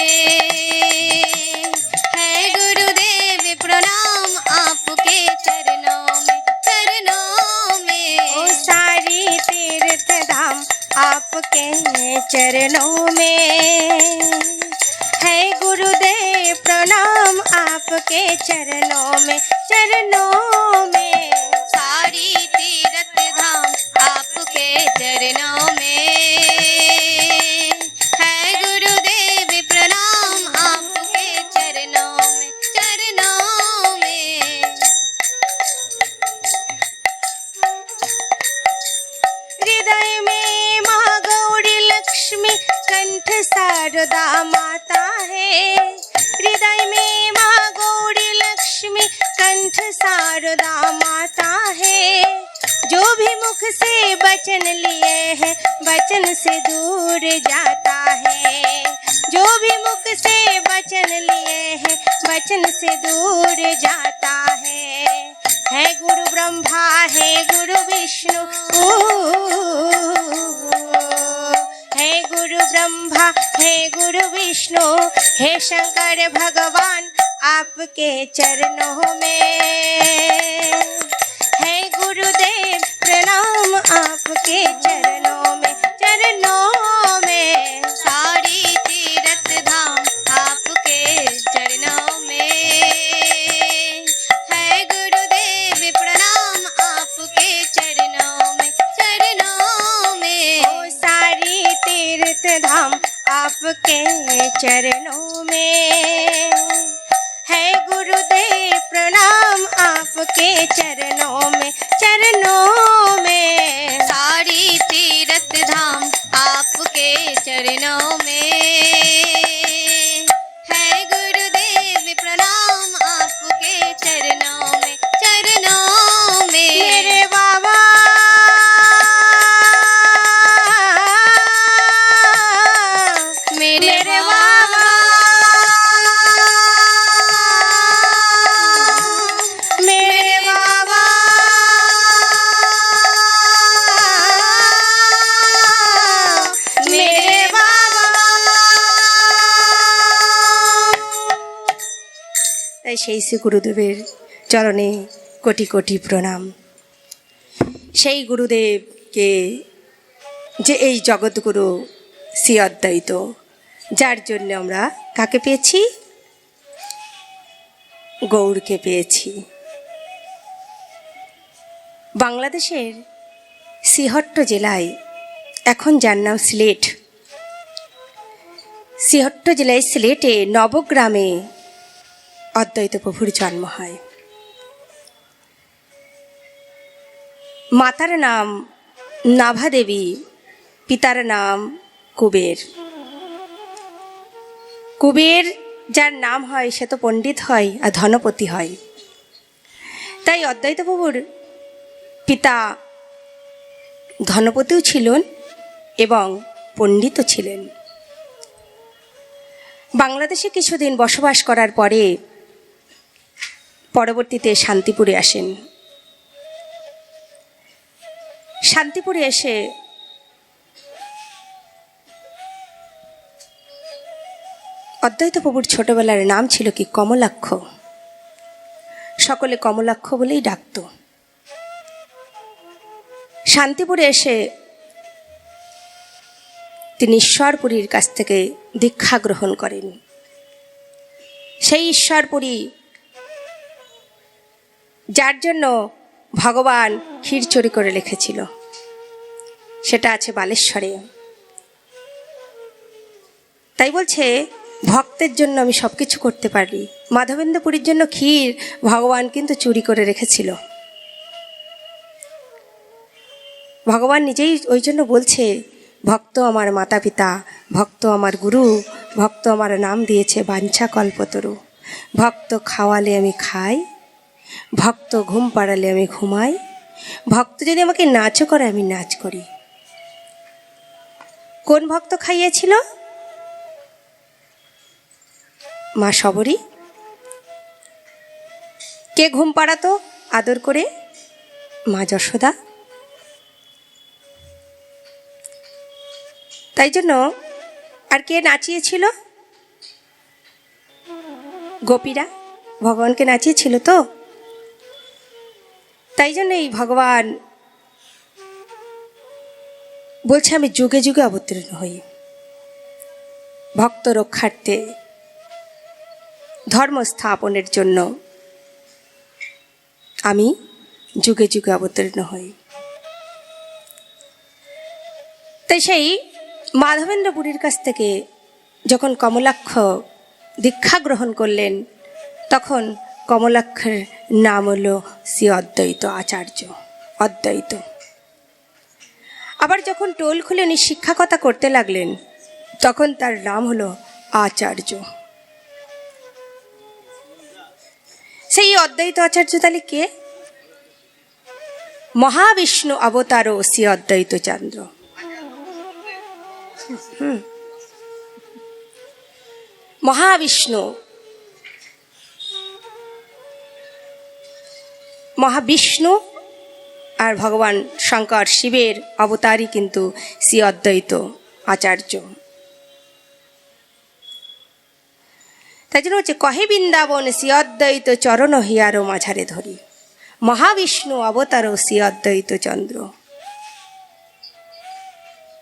है गुरुदेव प्रणाम आपके आपके चरणों में। है गुरुदेव प्रणाम आपके चरणों में, चरणों में। सारी तीर्थ धाम आपके चरणों में है गुरुदेव प्रणाम आपके चरणों में, चरणों में। हृदय में माँ गौरी लक्ष्मी कंठ शारदा माता है। हृदय में माँ गौरी लक्ष्मी कंठ शारदा माता है। जो भी मुख से वचन लिए है वचन से दूर जाता है। जो भी मुख से वचन लिए है वचन से दूर जाता है गुरु ब्रह्मा है गुरु विष्णु, है गुरु ब्रह्मा है गुरु विष्णु, हे शंकर भगवान आपके चरणों में। है गुरुदेव प्रणाम आपके चरणों में, चरणों में। सारी तीर्थ धाम आपके चरणों में है गुरुदेव प्रणाम आपके चरणों में, चरणों में। ओ सारी तीर्थ धाम आपके चरणों में है गुरुदेव प्रणाम आपके चरणों में, चरणों में। सारी तीर्थ धाम आपके चरणों में है गुरुदेव प्रणाम आपके चरणों में, चरणों में। मेरे बाबा मेरे बाबा मेरे बाबा मेरे बाबा। তাই সেই শ্রী গুরুদেবের চরণে কোটি কোটি প্রণাম। সেই গুরুদেবকে যে এই জগৎগুরু শ্রী অদ্বৈত, যার জন্য আমরা কাকে পেয়েছি? গৌরকে পেয়েছি। বাংলাদেশের সিহট্ট জেলায়, এখন যার নাম সিলেট, সিহট্ট জেলায় সিলেটে নবগ্রামে অদ্বৈত প্রভুর জন্ম হয়। মাতার নাম নাভা দেবী, পিতার নাম কুবের। কুবের যার নাম হয় সে তো পণ্ডিত হয় আর ধনপতি হয়। তাই অদ্বৈত প্রভুর পিতা ধনপতিও ছিলেন এবং পণ্ডিতও ছিলেন। বাংলাদেশে কিছুদিন বসবাস করার পরে পরবর্তীতে শান্তিপুরে আসেন। শান্তিপুরে এসে অদ্বৈত প্রভুর ছোটবেলার নাম ছিল কি? কমলাক্ষ। সকলে কমলাক্ষ বলেই ডাকত। শান্তিপুরে এসে তিনি ঈশ্বরপুরীর কাছ থেকে দীক্ষা গ্রহণ করেন। সেই ঈশ্বরপুরী যার জন্য ভগবান ক্ষীরচুরি করে লিখেছিল, সেটা আছে বালেশ্বরে। তাই বলছে ভক্তের জন্য আমি সব কিছু করতে পারি। মাধবেন্দ্রপুরীর জন্য ক্ষীর ভগবান কিন্তু চুরি করে রেখেছিল। ভগবান নিজেই ওই জন্য বলছে, ভক্ত আমার মাতা পিতা, ভক্ত আমার গুরু, ভক্ত আমার নাম দিয়েছে বাঞ্ছা কল্পতরু। ভক্ত খাওয়ালে আমি খাই, ভক্ত ঘুম পাড়ালে আমি ঘুমাই, ভক্ত যদি আমাকে নাচও করে আমি নাচ করি। কোন ভক্ত খাইয়েছিল? মা শবরী। কে ঘুম পাড়াতো আদর করে? মা যশোদা। তাই জন্য আর কে নাচিয়েছিল? গোপীরা ভগবানকে নাচিয়েছিল তো। তাই জন্য এই ভগবান বলছে আমি যুগে যুগে অবতীর্ণ হই ভক্ত রক্ষার্থে, ধর্ম স্থাপনের জন্য আমি যুগে যুগে অবতীর্ণ হই। তাই সেই মাধবেন্দ্র পুরীর কাছ থেকে যখন কমলাক্ষ দীক্ষা গ্রহণ করলেন, তখন কমলাক্ষের নাম হলো শ্রী অদ্বৈত আচার্য, অদ্বৈত। আবার যখন টোল খুলে উনি শিক্ষকতা করতে লাগলেন, তখন তার নাম হলো আচার্য। সেই অদ্বৈত আচার্য তাহলে কে? মহাবিষ্ণু অবতার শ্রী অদ্বৈত চন্দ্র। মহাবিষ্ণু, মহাবিষ্ণু আর ভগবান শঙ্কর শিবের অবতারই কিন্তু শ্রী অদ্বৈত আচার্য। তাই জন্য হচ্ছে কহে বৃন্দাবন শ্রী অদ্বৈত চরণ হিয়ারো মাঝারে ধরি, মহাবিষ্ণু অবতার শ্রী অদ্বৈত চন্দ্র।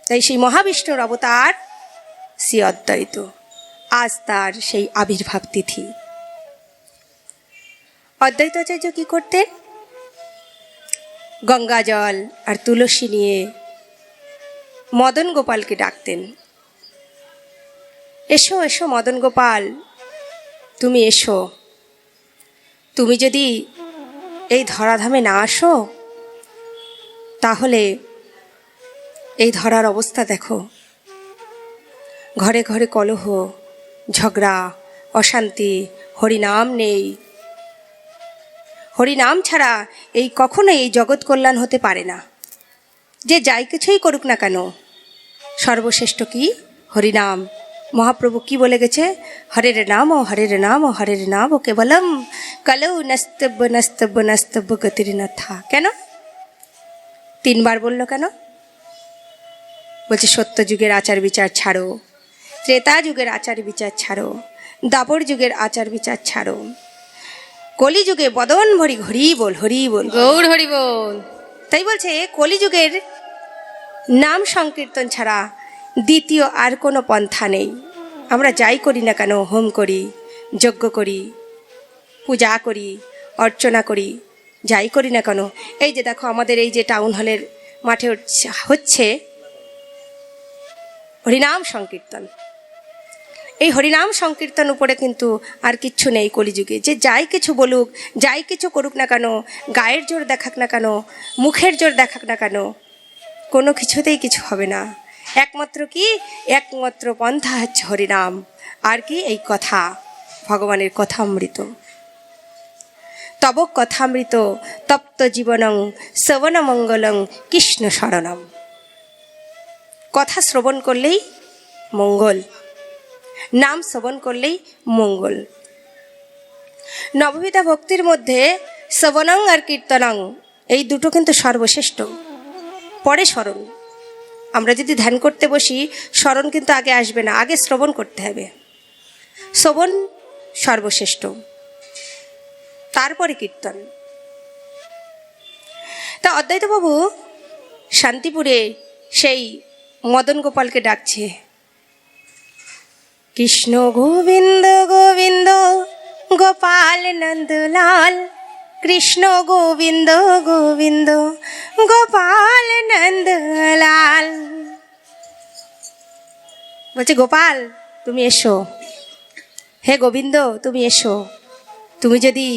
তাই সেই মহাবিষ্ণুর অবতার শ্রী অদ্বৈত, আজ তার সেই আবির্ভাব তিথি। অদ্বৈত আচার্য কি করতেন? গঙ্গা জল আর তুলসী নিয়ে মদন গোপালকে ডাকতেন, এসো এসো মদন গোপাল, তুমি এসো। তুমি যদি এই ধরাধামে না আসো, তাহলে এই ধরার অবস্থা দেখো, ঘরে ঘরে কলহ, ঝগড়া, অশান্তি, হরিনাম নেই। হরিনাম ছাড়া এই কখনোই এই জগৎ কল্যাণ হতে পারে না। যে যাই কিছুই করুক না কেন, সর্বশ্রেষ্ঠ কি? হরিনাম। মহাপ্রভু কি বলে গেছে? হরের নাম ও হরের নাম ও হরের নাম ও কেবলম কলৌ নস্তব্য নস্তব্য নস্তব্য গতির না থা। কেন 3 বার বলল কেন? বলছে সত্য যুগের আচার বিচার ছাড়ো, ত্রেতা যুগের আচার বিচার ছাড়ো, দাপর যুগের আচার বিচার ছাড়ো, কলিযুগে বদন ভরি হরি বল, হরি বল, গৌর হরি বল। তাই বলছে কলিযুগের নাম সংকীর্তন ছাড়া দ্বিতীয় আর কোনো পন্থা নেই। আমরা যাই করি না কেন, হোম করি, যজ্ঞ করি, পূজা করি, অর্চনা করি, যাই করি না কেন, এই যে দেখো আমাদের এই যে টাউন হলের মাঠে হচ্ছে হরিনাম সংকীর্তন। এই হরিনাম সংকীর্তন উপরে কিন্তু আর কিচ্ছু নেই কলিযুগে। যে যাই কিছু বলুক, যাই কিছু করুক না কেন, গায়ের জোর দেখাক না কেন, মুখের জোর দেখাক না কেন, কোনো কিছুতেই কিছু হবে না। একমাত্র কি? একমাত্র পন্থা হচ্ছে হরিনাম। আর কি? এই কথা, ভগবানের কথামৃত। তব কথামৃত তপ্ত জীবনং শ্রবণমঙ্গলং কৃষ্ণ শরণম। কথা শ্রবণ করলেই মঙ্গল, নাম শ্রবণ করলেই মঙ্গল। নববিধা ভক্তির মধ্যে শ্রবণং আর কীর্তনং এই দুটো কিন্তু সর্বশ্রেষ্ঠ, পরে স্মরণ। আমরা যদি ধ্যান করতে বসি, স্মরণ কিন্তু আগে আসবে না, আগে শ্রবণ করতে হবে। শ্রবণ সর্বশ্রেষ্ঠ, তারপরে কীর্তন। তা অদ্বৈতবাবু শান্তিপুরে সেই মদন গোপালকে ডাকছে, কৃষ্ণ গোবিন্দ গোবিন্দ গোপাল নন্দলাল, কৃষ্ণ গোবিন্দ গোবিন্দ গোপাল নন্দলাল। বলছে গোপাল তুমি এসো, হে গোবিন্দ তুমি এসো। তুমি যদি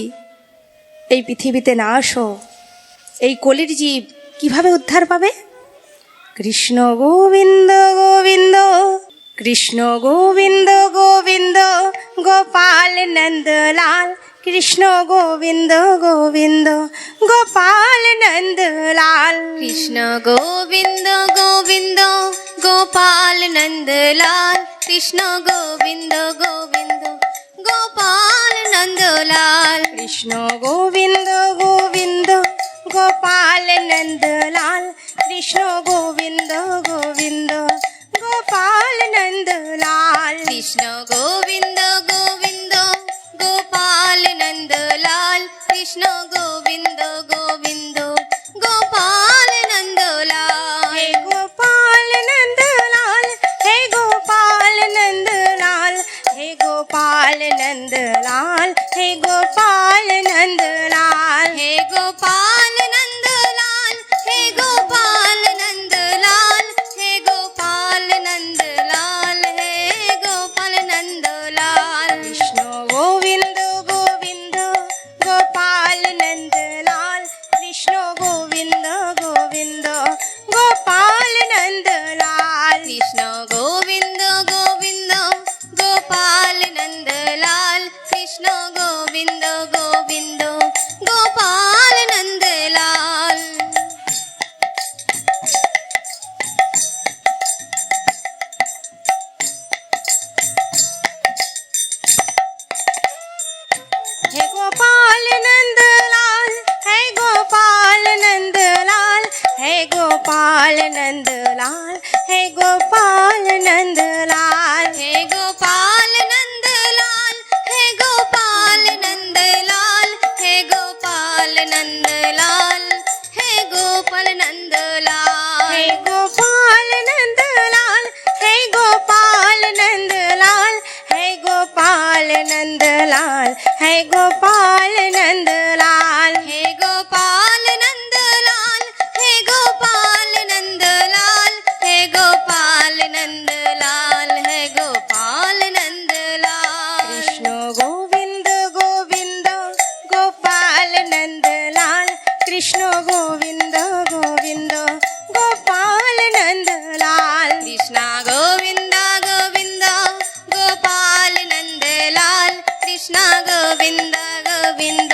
এই পৃথিবীতে না আসো, এই কলির জীব কিভাবে উদ্ধার পাবে? কৃষ্ণ গোবিন্দ গোবিন্দ কৃষ্ণ গোবিন্দ গোবিন্দ গোপাল নন্দলাল, কৃষ্ণ গোবিন্দ গোবিন্দ গোপাল নন্দলাল। কৃষ্ণ গোবিন্দ গোবিন্দ গোপাল নন্দলাল, কৃষ্ণ গোবিন্দ গোবিন্দ গোপাল নন্দলাল। কৃষ্ণ গোবিন্দ গোবিন্দ গোপাল নন্দলাল, কৃষ্ণ গোবিন্দ গোবিন্দ গোপাল নন্দলাল। কৃষ্ণ গোবিন্দ গোবিন্দ গোপাল নন্দলাল, কৃষ্ণ গোবিন্দ গোবিন্দ গোপাল নন্দলাল। হে গোপাল গোবিন্দ গোবিন্দ গোপাল নন্দলাল কৃষ্ণ গোবিন্দ গোবিন্দ গোপাল নন্দলাল কৃষ্ণ গোবিন্দ গোবিন্দ গোপাল নন্দলাল हे गोपाल नंदलाल हे गोपाल नंदलाल हे गोपाल नंदलाल हे गोपाल नंदलाल हे गोपाल नंदलाल हे गोपाल नंदलाल हे गोपाल नंदलाल हे गोपाल नंदलाल हे गोपाल नंदलाल हे गोपाल नंदलाल हे गोपाल नंदलाल हे गोपाल नंदलाल हे गोपाल नंदलाल हे गोपाल नंदलाल हे गोपाल नंदलाल हे गोपाल नंदलाल कृष्ण गोविंद गोविंद गोपाल नंदलाल कृष्ण गोविंद गोविंद गोपाल नंदलाल कृष्णा गोविंद गोविंद गोपाल नंदलाल कृष्णा गोविंद गोविंद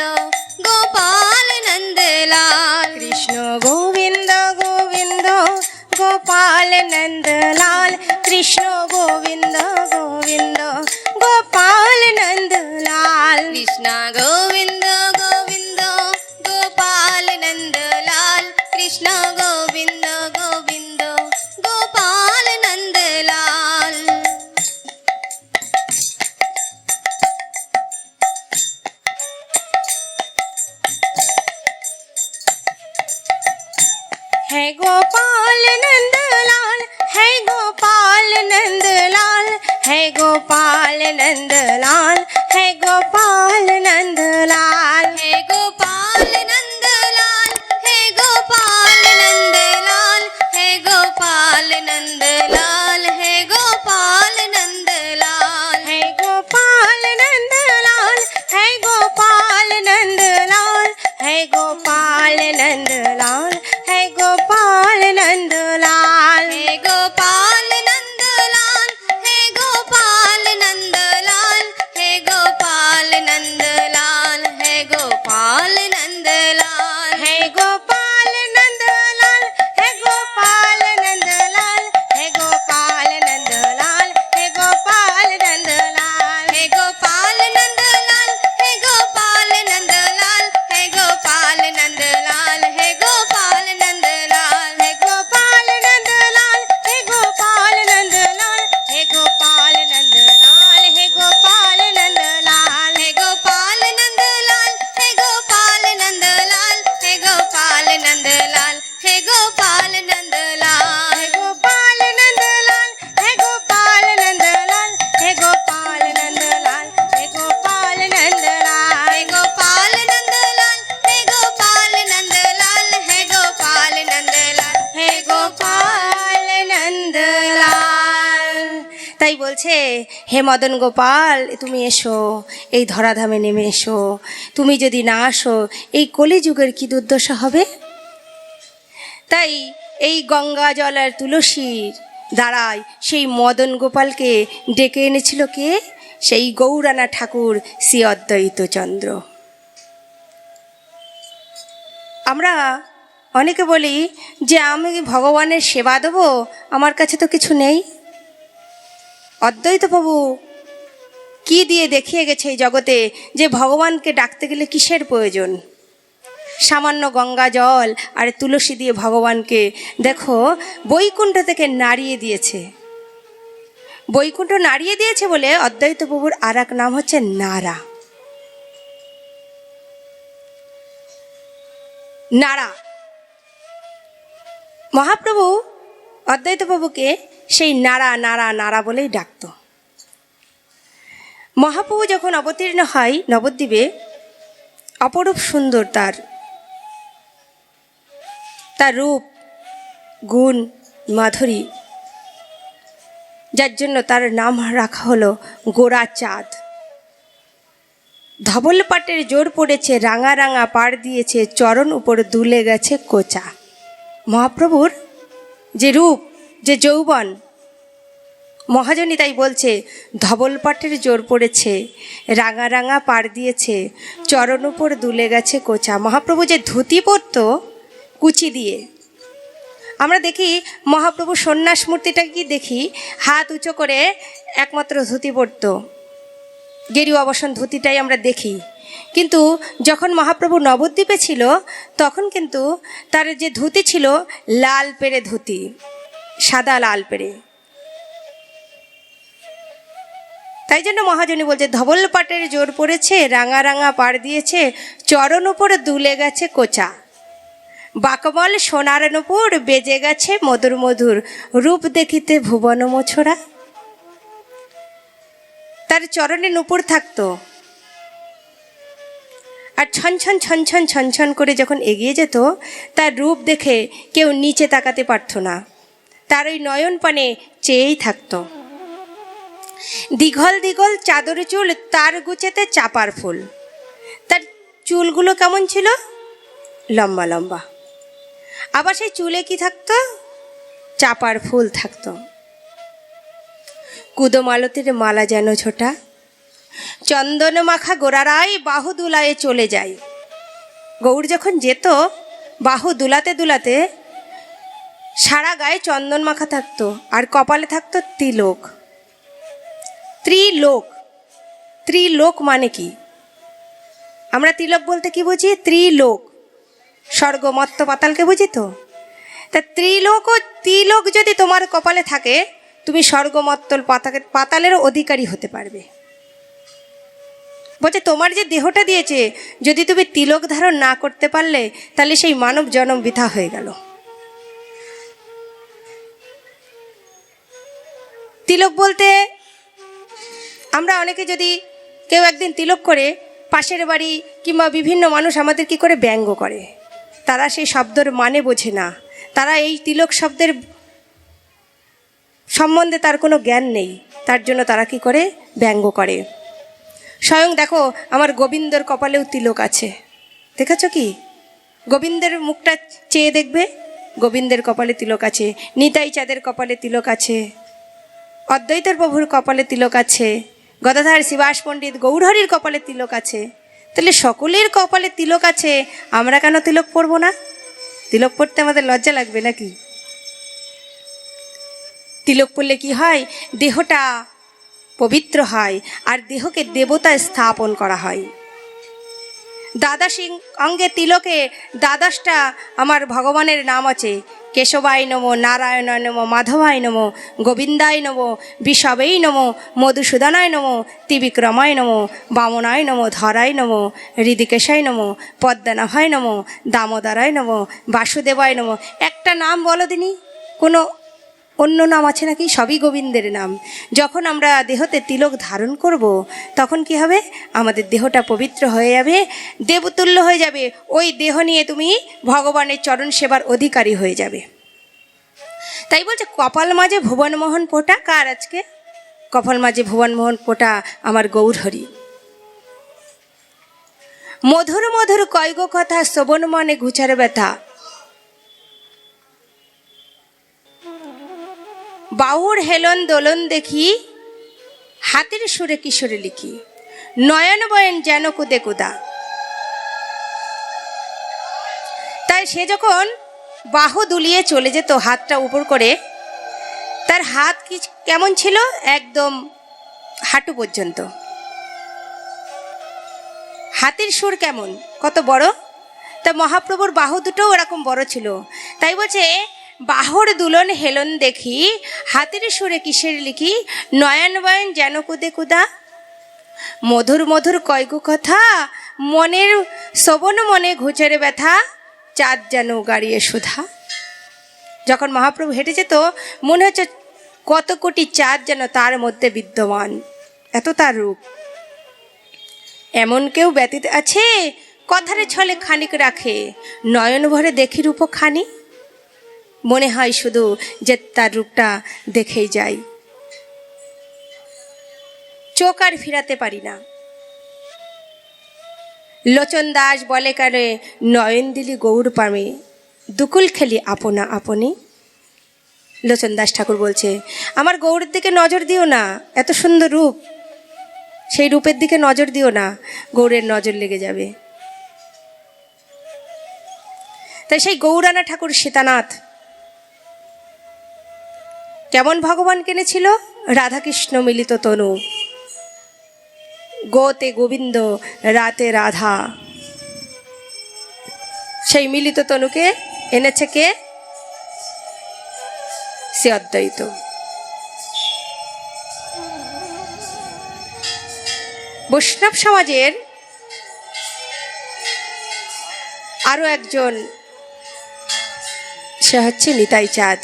गोपाल नंदलाल कृष्ण गोविंद गोविंद गोपाल नंदलाल कृष्ण गोविंद गोविंद गोपाल नंदलाल कृष्णा गोविंद गोविंद गोपाल नंदलाल कृष्ण गोविंद गोविंद गोपाल नंदलाल है गोपाल नंदलाल है गोपाल नंदलाल है गोपाल नंदलाल है गोपाल नंदलाल हे गोपाल नंदलाल हे गोपाल नंदलाल हे गोपाल नंदलाल हे गोपाल नंदलाल है गोपाल नंदलाल है गोपाल नंदलाल है गोपाल नंदलाल है गोपाल नंदलाल हे गोपाल नंदलाल हे गोपाल नंदलाल हे गोपाल नंदलाल हे गोपाल नंदलाल है गोपाल नंदलाल है गोपाल नंदलाल है गोपाल नंदलाल है गोपाल नंदलाल हे गोपाल नंदलाल हे गोपाल नंदलाल हे गोपाल नंदलाल हे गोपाल नंदलाल है गोपाल नंदलाल है गोपाल नंदलाल है गोपाल नंदलाल है गोपाल नंदलाल हे गोपाल नंदलाल हे गोपाल नंदलाल हे गोपाल नंदलाल हे गोपाल नंदलाल है गोपाल नंदलाल है गोपाल नंदलाल है गोपाल नंदलाल है गोपाल नंदलाल हे गोपाल नंदलाल हे गोपाल नंदलाल हे गोपाल नंदलाल হে গোপাল নন্দলাল। তাই বলছে হে মদন গোপাল তুমি এসো এই ধরাধামে নেমে এসো, তুমি যদি না আসো এই কলিযুগের কি দুর্দশা হবে। তাই এই গঙ্গা জল আর তুলসীর দ্বারাই সেই মদন গোপালকে ডেকে এনেছিল কে? সেই গৌরানা ঠাকুর শ্রী অদ্বৈত চন্দ্র। আমরা অনেকে বলি যে আমি ভগবানের সেবা দেবো, আমার কাছে তো কিছু নেই। অদ্বৈত প্রভু কি দিয়ে দেখিয়ে গেছে এই জগতে যে ভগবানকে ডাকতে গেলে কিসের প্রয়োজন। সামান্য গঙ্গা জল আর তুলসী দিয়ে ভগবানকে দেখো বৈকুণ্ঠ থেকে নাড়িয়ে দিয়েছে। বৈকুণ্ঠ নাড়িয়ে দিয়েছে বলে অদ্বৈত প্রভুর আর এক নাম হচ্ছে নারা। নারা মহাপ্রভু অদ্বৈত প্রভুকে সেই নারা নারা নারা বলেই ডাকত। মহাপ্রভু যখন অবতীর্ণ হয় নবদ্বীপে, অপরূপ সুন্দর তার রূপ গুণ মাধুরী, যার জন্য তার নাম রাখা হলো গোরা চাঁদ। ধবল পাটের জোর পড়েছে, রাঙা রাঙা পাড় দিয়েছে, চরণ উপর দুলে গেছে কোচা। মহাপ্রভুর যে রূপ, যে যৌবন, মহাজনী তাই বলছে ধবল পাটের জোর পড়েছে, রাঙা রাঙা পাড় দিয়েছে, চরণ উপর দুলে গেছে কোচা। মহাপ্রভু যে ধুতি পরত কুচি দিয়ে, আমরা দেখি মহাপ্রভু সন্ন্যাস মূর্তিটা কি দেখি হাত উঁচু করে একমাত্র ধুতি পরত, গেরুয়া বসন ধুতিটাই আমরা দেখি। কিন্তু যখন মহাপ্রভু নবদ্বীপে ছিল তখন কিন্তু তার যে ধুতি ছিল লাল পেরে ধুতি, সাদা লাল পেরে। তাই জন্য মহাজনী বলছে ধবল পাটের জোর পড়েছে, রাঙা রাঙা পাড় দিয়েছে, চরণ উপরে দুলে গেছে কোচা। বাকমল সোনার নূপুর বেজে গেছে মধুর মধুর, রূপ দেখিতে ভুবন মোছরা। তার চরণে নূপুর থাকতো, আর ছনছন ছনছন ছনছন করে যখন এগিয়ে যেত তার রূপ দেখে কেউ নিচে তাকাতে পারত না, তার ওই নয়ন পানে চেয়েই থাকতো। দীঘল দীঘল চাদর চুল, তার গুছেতে চাপার ফুল। তার চুলগুলো কেমন ছিল? লম্বা লম্বা। আবার সেই চুলে কি থাকতো? চাপার ফুল থাকতো। কুদমালতির মালা যেন ছোটা, চন্দন মাখা গোড়ারাই বাহু দুলায়ে চলে যায়। গৌর যখন যেত বাহু দুলাতে দুলাতে সারা গায়ে চন্দন মাখা থাকতো, আর কপালে থাকতো তিলক। ত্রিলোক, ত্রিলোক মানে কি? আমরা তিলক বলতে কি বুঝি? ত্রিলোক, স্বর্গ মর্ত্য পাতালকে বুঝি তো। তা ত্রিলোক ও তিলক যদি তোমার কপালে থাকে, তুমি স্বর্গ মর্ত্তল পাতালেরও অধিকারী হতে পারবে। বলছে তোমার যে দেহটা দিয়েছে, যদি তুমি তিলক ধারণ না করতে পারলে তাহলে সেই মানব জন্ম বৃথা হয়ে গেল। তিলক বলতে আমরা অনেকে যদি কেউ একদিন তিলক করে, পাশের বাড়ি কিংবা বিভিন্ন মানুষ আমাদের কি করে ব্যঙ্গ করে, তারা সেই শব্দের মানে বোঝে না, তারা এই তিলক শব্দের সম্বন্ধে তার কোনো জ্ঞান নেই, তার জন্য তারা কি করে ব্যঙ্গ করে। স্বয়ং দেখো আমার গোবিন্দর কপালেও তিলক আছে, দেখেছ কি? গোবিন্দের মুখটা চেয়ে দেখবে, গোবিন্দের কপালে তিলক আছে, নিতাই চাঁদের কপালে তিলক আছে, অদ্বৈতের প্রভুর কপালে তিলক আছে, গদাধর শিবাস পণ্ডিত গৌরহরির কপালে তিলক আছে। তাহলে সকলের কপালে তিলক আছে, আমরা কেন তিলক পরবো না? তিলক পরতে আমাদের লজ্জা লাগবে নাকি? তিলক পরলে কি হয়? দেহটা পবিত্র হয়, আর দেহকে দেবতায় স্থাপন করা হয়। দ্বাদশ অঙ্গে তিলকে দ্বাদশটা আমার ভগবানের নাম আছে। কেশবায় নমো, নারায়ণায় নমো, মাধবায় নমো, গোবিন্দায় নমো, বিষবেই নমো, মধুসূদনায় নমো, ত্রিবিক্রমায় নমো, বামনায় নমো, ধরায় নমো, হৃদিকেশায় নমো, পদ্মনাভায় নমো, দামোদরায় নমো, বাসুদেবায় নমো। একটা নাম বলো দিনি, কোনো অন্য নাম আছে নাকি? সবই গোবিন্দের নাম। যখন আমরা দেহতে তিলক ধারণ করব, তখন কি হবে? আমাদের দেহটা পবিত্র হয়ে যাবে, দেবতুল্য হয়ে যাবে। ওই দেহ নিয়ে তুমি ভগবানের চরণ সেবার অধিকারী হয়ে যাবে। তাই বলছে কপাল মাঝে ভুবনমোহন পোটা। কার আজকে কপাল মাঝে ভুবনমোহন পোটা? আমার গৌরহরি। মধুর মধুর কয়গ কথা, শ্রবণ মনে ঘুচার ব্যথা। বাহুর হেলন দোলন দেখি, হাতের সুরে কিশোরে লিখি, নয়ন বয়ন যেন কুদে কুদা। তাই সে যখন বাহু দুলিয়ে চলে যেত হাতটা উপর করে, তার হাত কি কেমন ছিল? একদম হাঁটু পর্যন্ত। হাতের সুর কেমন, কত বড়! তা মহাপ্রভুর বাহু দুটোও ওরকম বড় ছিল। তাই বলছে বাহুর দুলন হেলন দেখি, হাতের সুরে কিসের লিখি, নয়ন বয়ন যেন কুদে কুদা। মধুর মধুর কয়গ কথা, মনের শ্রবণ মনে ঘুচের ব্যথা, চাঁদ যেন গাড়িয়ে সুধা। যখন মহাপ্রভু হেঁটে যেত মনে হচ্ছে কত কোটি চাঁদ যেন তার মধ্যে বিদ্যমান, এত তার রূপ। এমন কেউ ব্যতীত আছে, কথারে ছলে খানিক রাখে, নয়ন ভরে দেখি রূপ খানি। মনে হয় শুধু যে তার রূপটা দেখেই যাই, চোখ আর ফিরাতে পারি না। লোচন দাস বলে কারে নয়ন দিলি গৌর পামে, দুকুল খেলি আপনা আপনি। লোচন দাস ঠাকুর বলছে আমার গৌরের দিকে নজর দিও না, এত সুন্দর রূপ, সেই রূপের দিকে নজর দিও না, গৌরের নজর লেগে যাবে। তাই সেই গৌরানা ঠাকুর সীতানাথ কেমন ভগবান কেনেছিল? রাধাকৃষ্ণ মিলিত তনু, গোতে গোবিন্দ রাতে রাধা। সেই মিলিত তনুকে এনেছে কে? সে অদ্বৈত। বৈষ্ণব সমাজের আরো একজন, সে হচ্ছে নিতাই চাঁদ।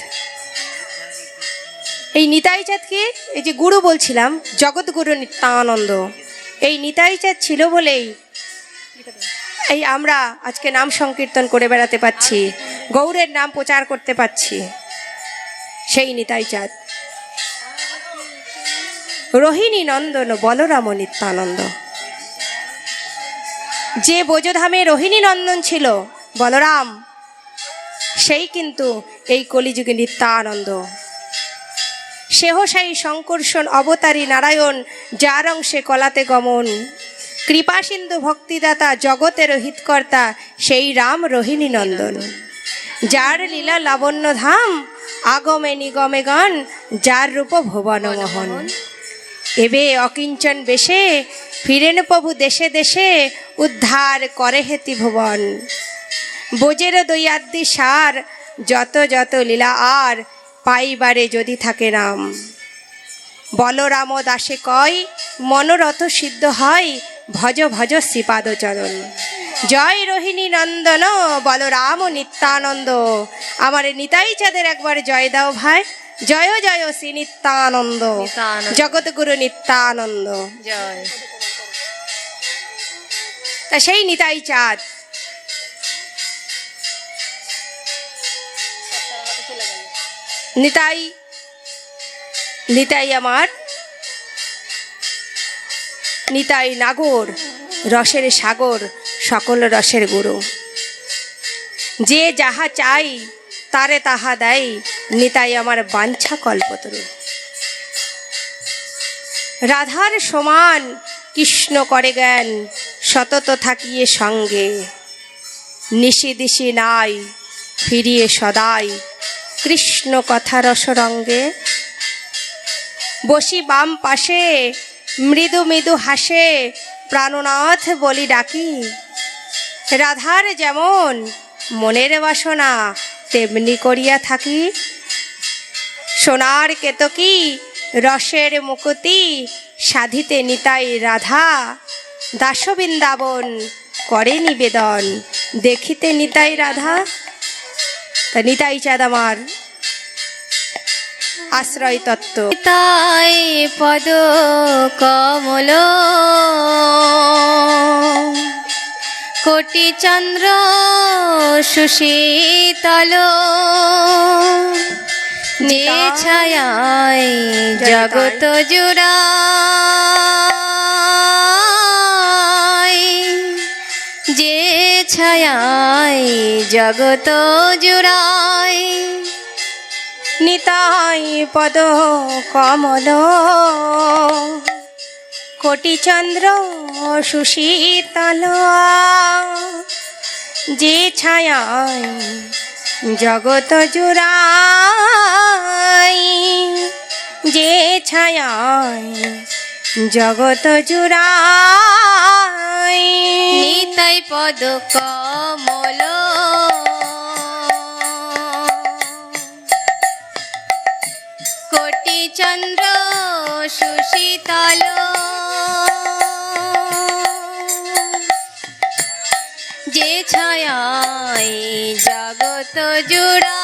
এই নিতাই চাঁদকে, এই যে গুরু বলছিলাম, জগৎগুরু নিত্যানন্দ, এই নিতাই চাঁদ ছিল বলেই এই আমরা আজকে নাম সংকীর্তন করে বেড়াতে পাচ্ছি, গৌরের নাম প্রচার করতে পাচ্ছি। সেই নিতাই চাঁদ, রোহিণী নন্দন বলরাম নিত্যানন্দ। যে ব্রজধামে রোহিণী নন্দন ছিল বলরাম, সেই কিন্তু এই কলিযুগে নিত্যানন্দ। সেহসাই শঙ্কর্ষণ অবতারী নারায়ণ, যার অংশে কলাতে গমন, কৃপা সিন্ধু ভক্তিদাতা জগতের হিতকর্তা, সেই রাম রোহিণী নন্দন। যার লীলা লাবণ্য ধাম, আগমে নিগমে গণ, যার রূপ ভুবন মোহন। এবে অকিঞ্চন বেশে, ফিরেন প্রভু দেশে দেশে, উদ্ধার করে হেতি ভুবন। বোজের দৈয়াদ্দি সার, যত যত লীলা আর, পাইবারে যদি থাকে নাম। বলরাম দাসে কয়, মনোরথ সিদ্ধ হয়, ভজ ভজ শ্রীপাদ চরণ। জয় রোহিণী নন্দন বলরাম নিত্যানন্দ। আমার নিতাই চাঁদের একবার জয় দাও ভাই। জয় জয় শ্রী নিত্যানন্দ, জগৎগুরু নিত্যানন্দ জয়। তা সেই নিতাই চাঁদ নিতাই, নিতাই আমার নিতাই নাগর, রসের সাগর, সকল রসের গুরু। যে যাহা চাই তারে তাহা দেয়, নিতাই আমার বাঞ্ছা কল্পতরু। রাধার সমান কৃষ্ণ করে জ্ঞান, সতত থাকিয়ে সঙ্গে। নিশি দিশি নাই ফিরিয়ে সদাই, কৃষ্ণ কথা রসরঙ্গে। বসি বাম পাশে মৃদু মৃদু হাসে, প্রাণনাথ বলি ডাকি। রাধার যেমন মনের বাসনা, তেমনি করিয়া থাকি। সোনার কেতকী রসের মুকুতি, সাধিতে নিতাই রাধা। দাসবৃন্দাবন করে নিবেদন, দেখিতে নিতাই রাধা। তা নিতাই চাঁদ আমার আশ্রয় তত্ত্ব। নিতাই পদ কমল, কোটি চন্দ্র সুশীতল। যে ছায়ায় জগত জুড়ায়, যে ছায়ায় জগত জুড়ায়। নিতাই পদ কমল, কোটি চন্দ্র সুশীতল। যে ছায়ায় জগত জুড়াই, যে ছায়ায় জগত জুড়াই। নিতাই পদ কমল, কোটি চন্দ্র সুশীতল। যে ছায়ায় জগত জুড়ায়,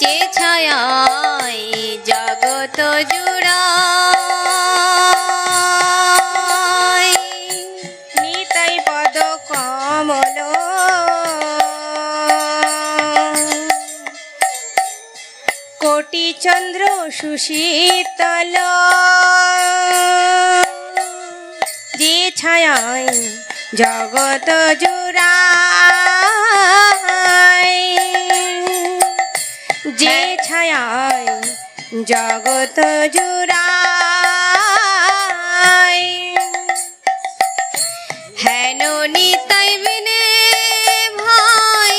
যে ছায়ায় জগত জুড়ায়। নিতাই পদ কমল, কোটি কোটি চন্দ্র সুশীতল, যে ছায়ায় জগত জুড়ায়, যে ছায়ায় জগত জুড়ায়। হেন নিতাই বিনে ভাই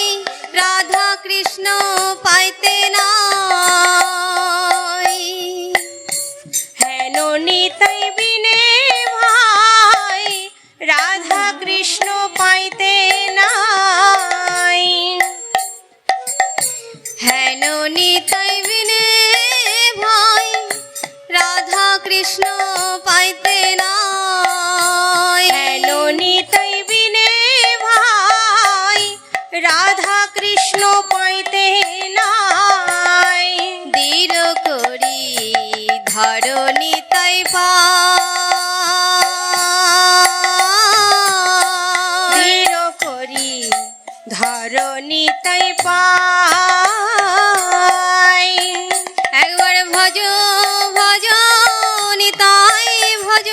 রাধা কৃষ্ণ পাইতে নাই। হেন নিতাই বিনে ভাই রাধা কৃষ্ণ পাইতে নাই। হেন নিতাই বিনে ভাই রাধা কৃষ্ণ পাইতে নাই। হেন নিতাই বিনে ভাই রাধা কৃষ্ণ পাইতে নাই। দৃঢ় করি ধর নিতাই পা, দৃঢ় করি ধর নিতাই পাই। একবার ভজ ভজ নিতাই ভজ,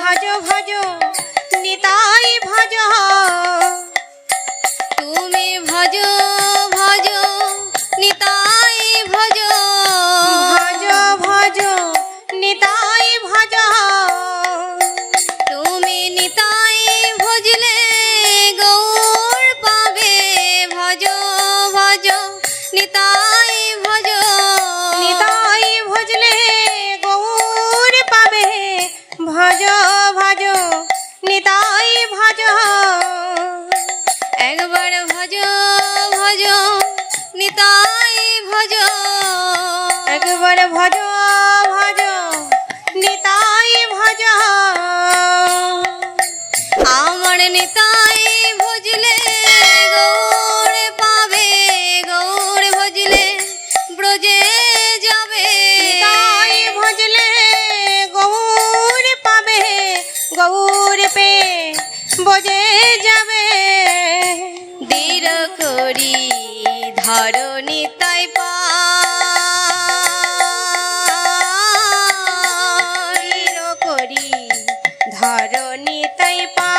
ভজ ভজ নিতাই ভজ, তুমি ভজ ভজ নিতাই ভজ, ভজ ভজ নিতাই ভজ, তুমি নিতাই ভজলে গৌর পাবে। ভজ ভজ নিতাই ভজ, নিতাই ভজলে গৌর পাবে। ভজ ভজ নিতাই ভজ, একবার ভজ ভজ নিতাই ভজ, একবার ভজ ভজ নিতাই ভজ। আমার নিতাই ভজলে গৌর পাবে। গৌর ভজলে ব্রজে যাবে। নিতাই ভজলে গৌর পাবে, গৌর পে বজে যাবে। দৃঢ় করি ধর নিতাই পা, দৃঢ় করি ধর নিতাই পাই।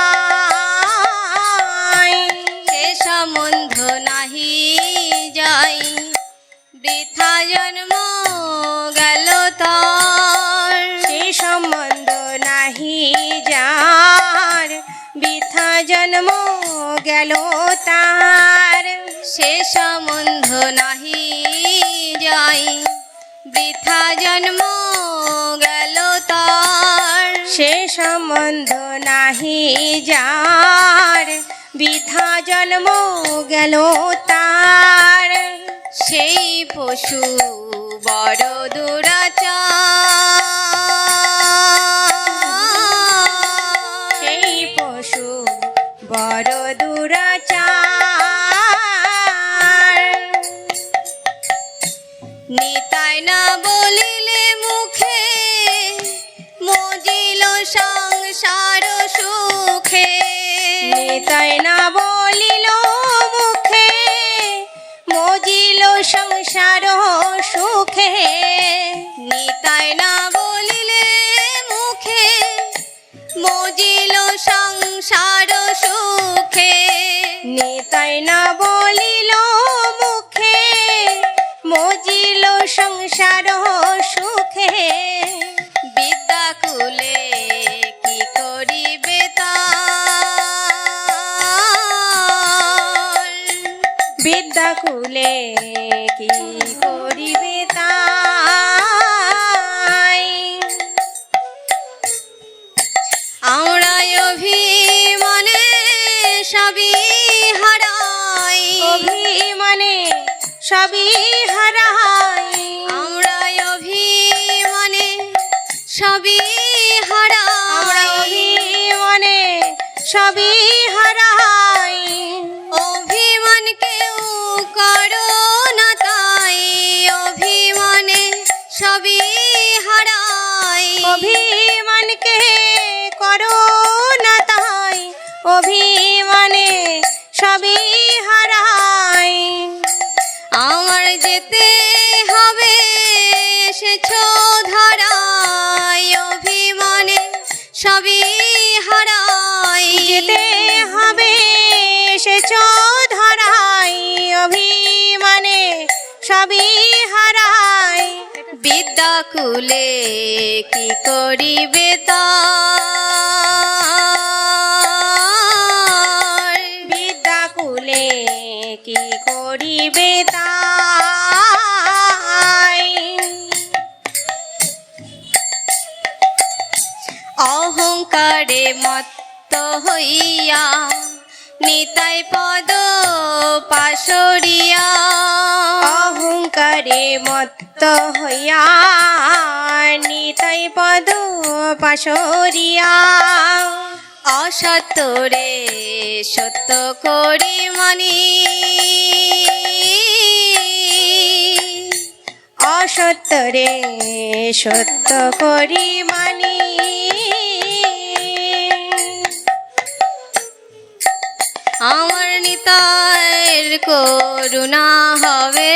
সে সম্বন্ধ নাহি যাই বৃথা জন্ম গেল তার। সে সম্বন্ধ নাহি যার, বৃথা জন্ম গেল তার। সে সম্বন্ধ নাহি যাই বৃথা জন্ম গেল তার। সে সম্বন্ধ নাহি যার, বৃথা জন্ম গেল তার। সেই পশু বড় দুরাচার। সেই পশু বড় দুরাচার। নিতাই না বলিলে মুখে মজিল সংসার সুখে। নিতাই না বলিল মুখে মজিল সংসার সুখে। নিতাই না বলিলে মুখে মজিল সংসার সুখে। নিতাই না বলিল মুখে মজিল সংসার সুখে। বিদ্যা কুলে কি করিবে তার। বিদ্যা কুলে কি করিবে তাই। আমরা অভিমানে সবই হারাই। অভিমানে সবই হারাই। আমরা অভিমানে সবই আমরা হারাই। অভিমানে সবই হারাই। অভিমান কেউ করো না তাই। অভিমানে সবই হারাই। অভিমানকে করো না তাই, অভিমানে সবই হারাই। আমার যেতে হবে এসেছো ধরায় অভিমানে সবই হারাই যেতে হবে এসেছো ধরাই অভিমানে সবই হারাই বিদ্যাকুলে কি করিবে তার বিদ্যাকুলে কি করিবে তাই অহংকারে মত্ত হইয়া নিতাই পদ পাশরিয়া অহংকারে মত্ত হইয়া নিতাই পদ পাশরিয়া অসত্যরে সত্য করি মানি অসত্যরে সত্য করি মানি আমার নিতাইয়ের করুণা হবে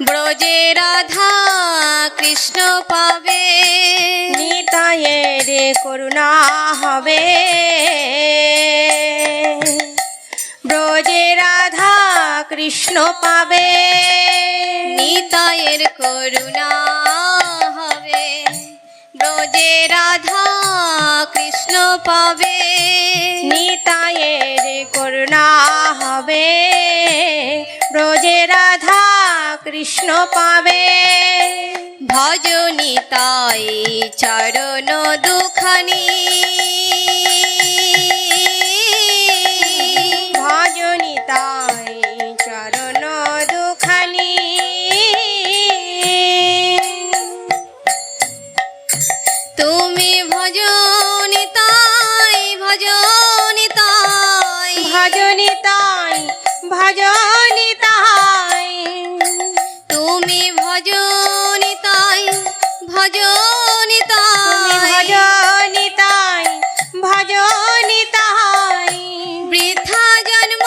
ব্রজে রাধা কৃষ্ণ পাবে নিতায়ের করুণা হবে ব্রজে রাধা কৃষ্ণ পাবে নিতাইয়ের করুণা হবে ব্রজে রাধা কৃষ্ণ পাবে নিতায়ের করুণা হবে ব্রজে রাধা কৃষ্ণ পাবে ভজ নিতাই চরণ দুখানি ভজ নিতাই চরণ দুখানি তুমি ভজ নিতাই ভজ নিতাই ভজ নিতাই ভজ নিতাই তুমি ভজ নিতাই ভজ তুমি ভজ নিতাই নিতাই ভজ নিতাই বৃথা জন্ম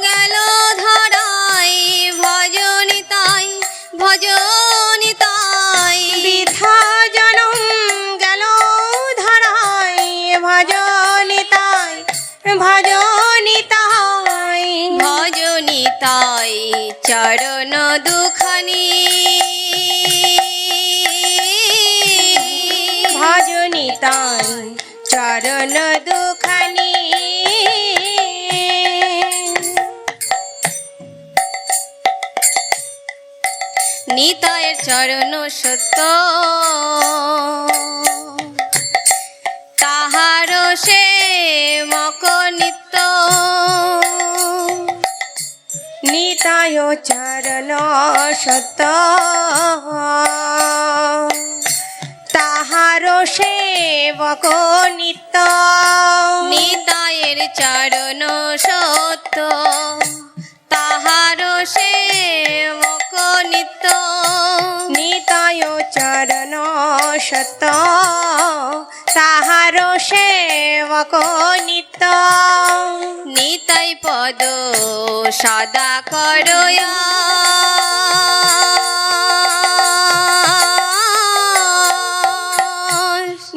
গেল ধরাই ভজ নিতাই ভজ নিতাই বৃথা জনম গেল ধরাই ভজ নিতাই ভজ নিতাই ভজ নিতাই চরণ দুখানি ভজ নিতাই চরণ দুখানি নিতায়ের চরণ সত্য তাহার সে মক নিত্য নিতায় চরণ সত তাহার সেবক নিত্য নিতায়ের চরণ সত্য তাহার সে মক নিত্য নিতায় চরণ সত তাহার সেবক নিত্য নিতাই পদ সদা করয়া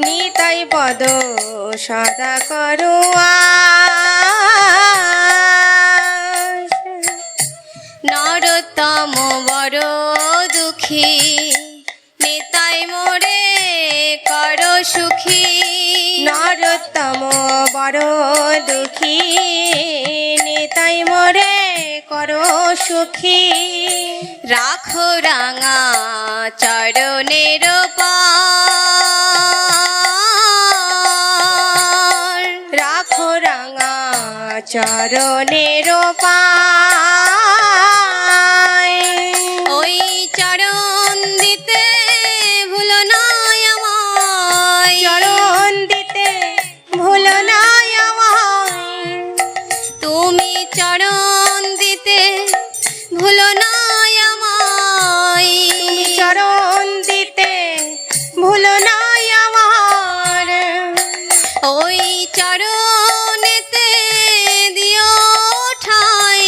নিতাই পদ সদা করুয়া নরোত্তম বড় দুঃখী নিতাই মোরে কর সুখী নরোত্তম বড় দুঃখী নিতাই মোরে করো সুখী রাখো রাঙা চরণের পার রাখো রাঙা চরণের পায় ওই চরণ দিতে ভুলো না আমায় চরণ দিতে ভুলো না আমায় তুমি চরণ দিতে ভুলো না আমায় তুমি চরণ দিতে ভুলো না আমার ওই চরণেতে দিও ঠাই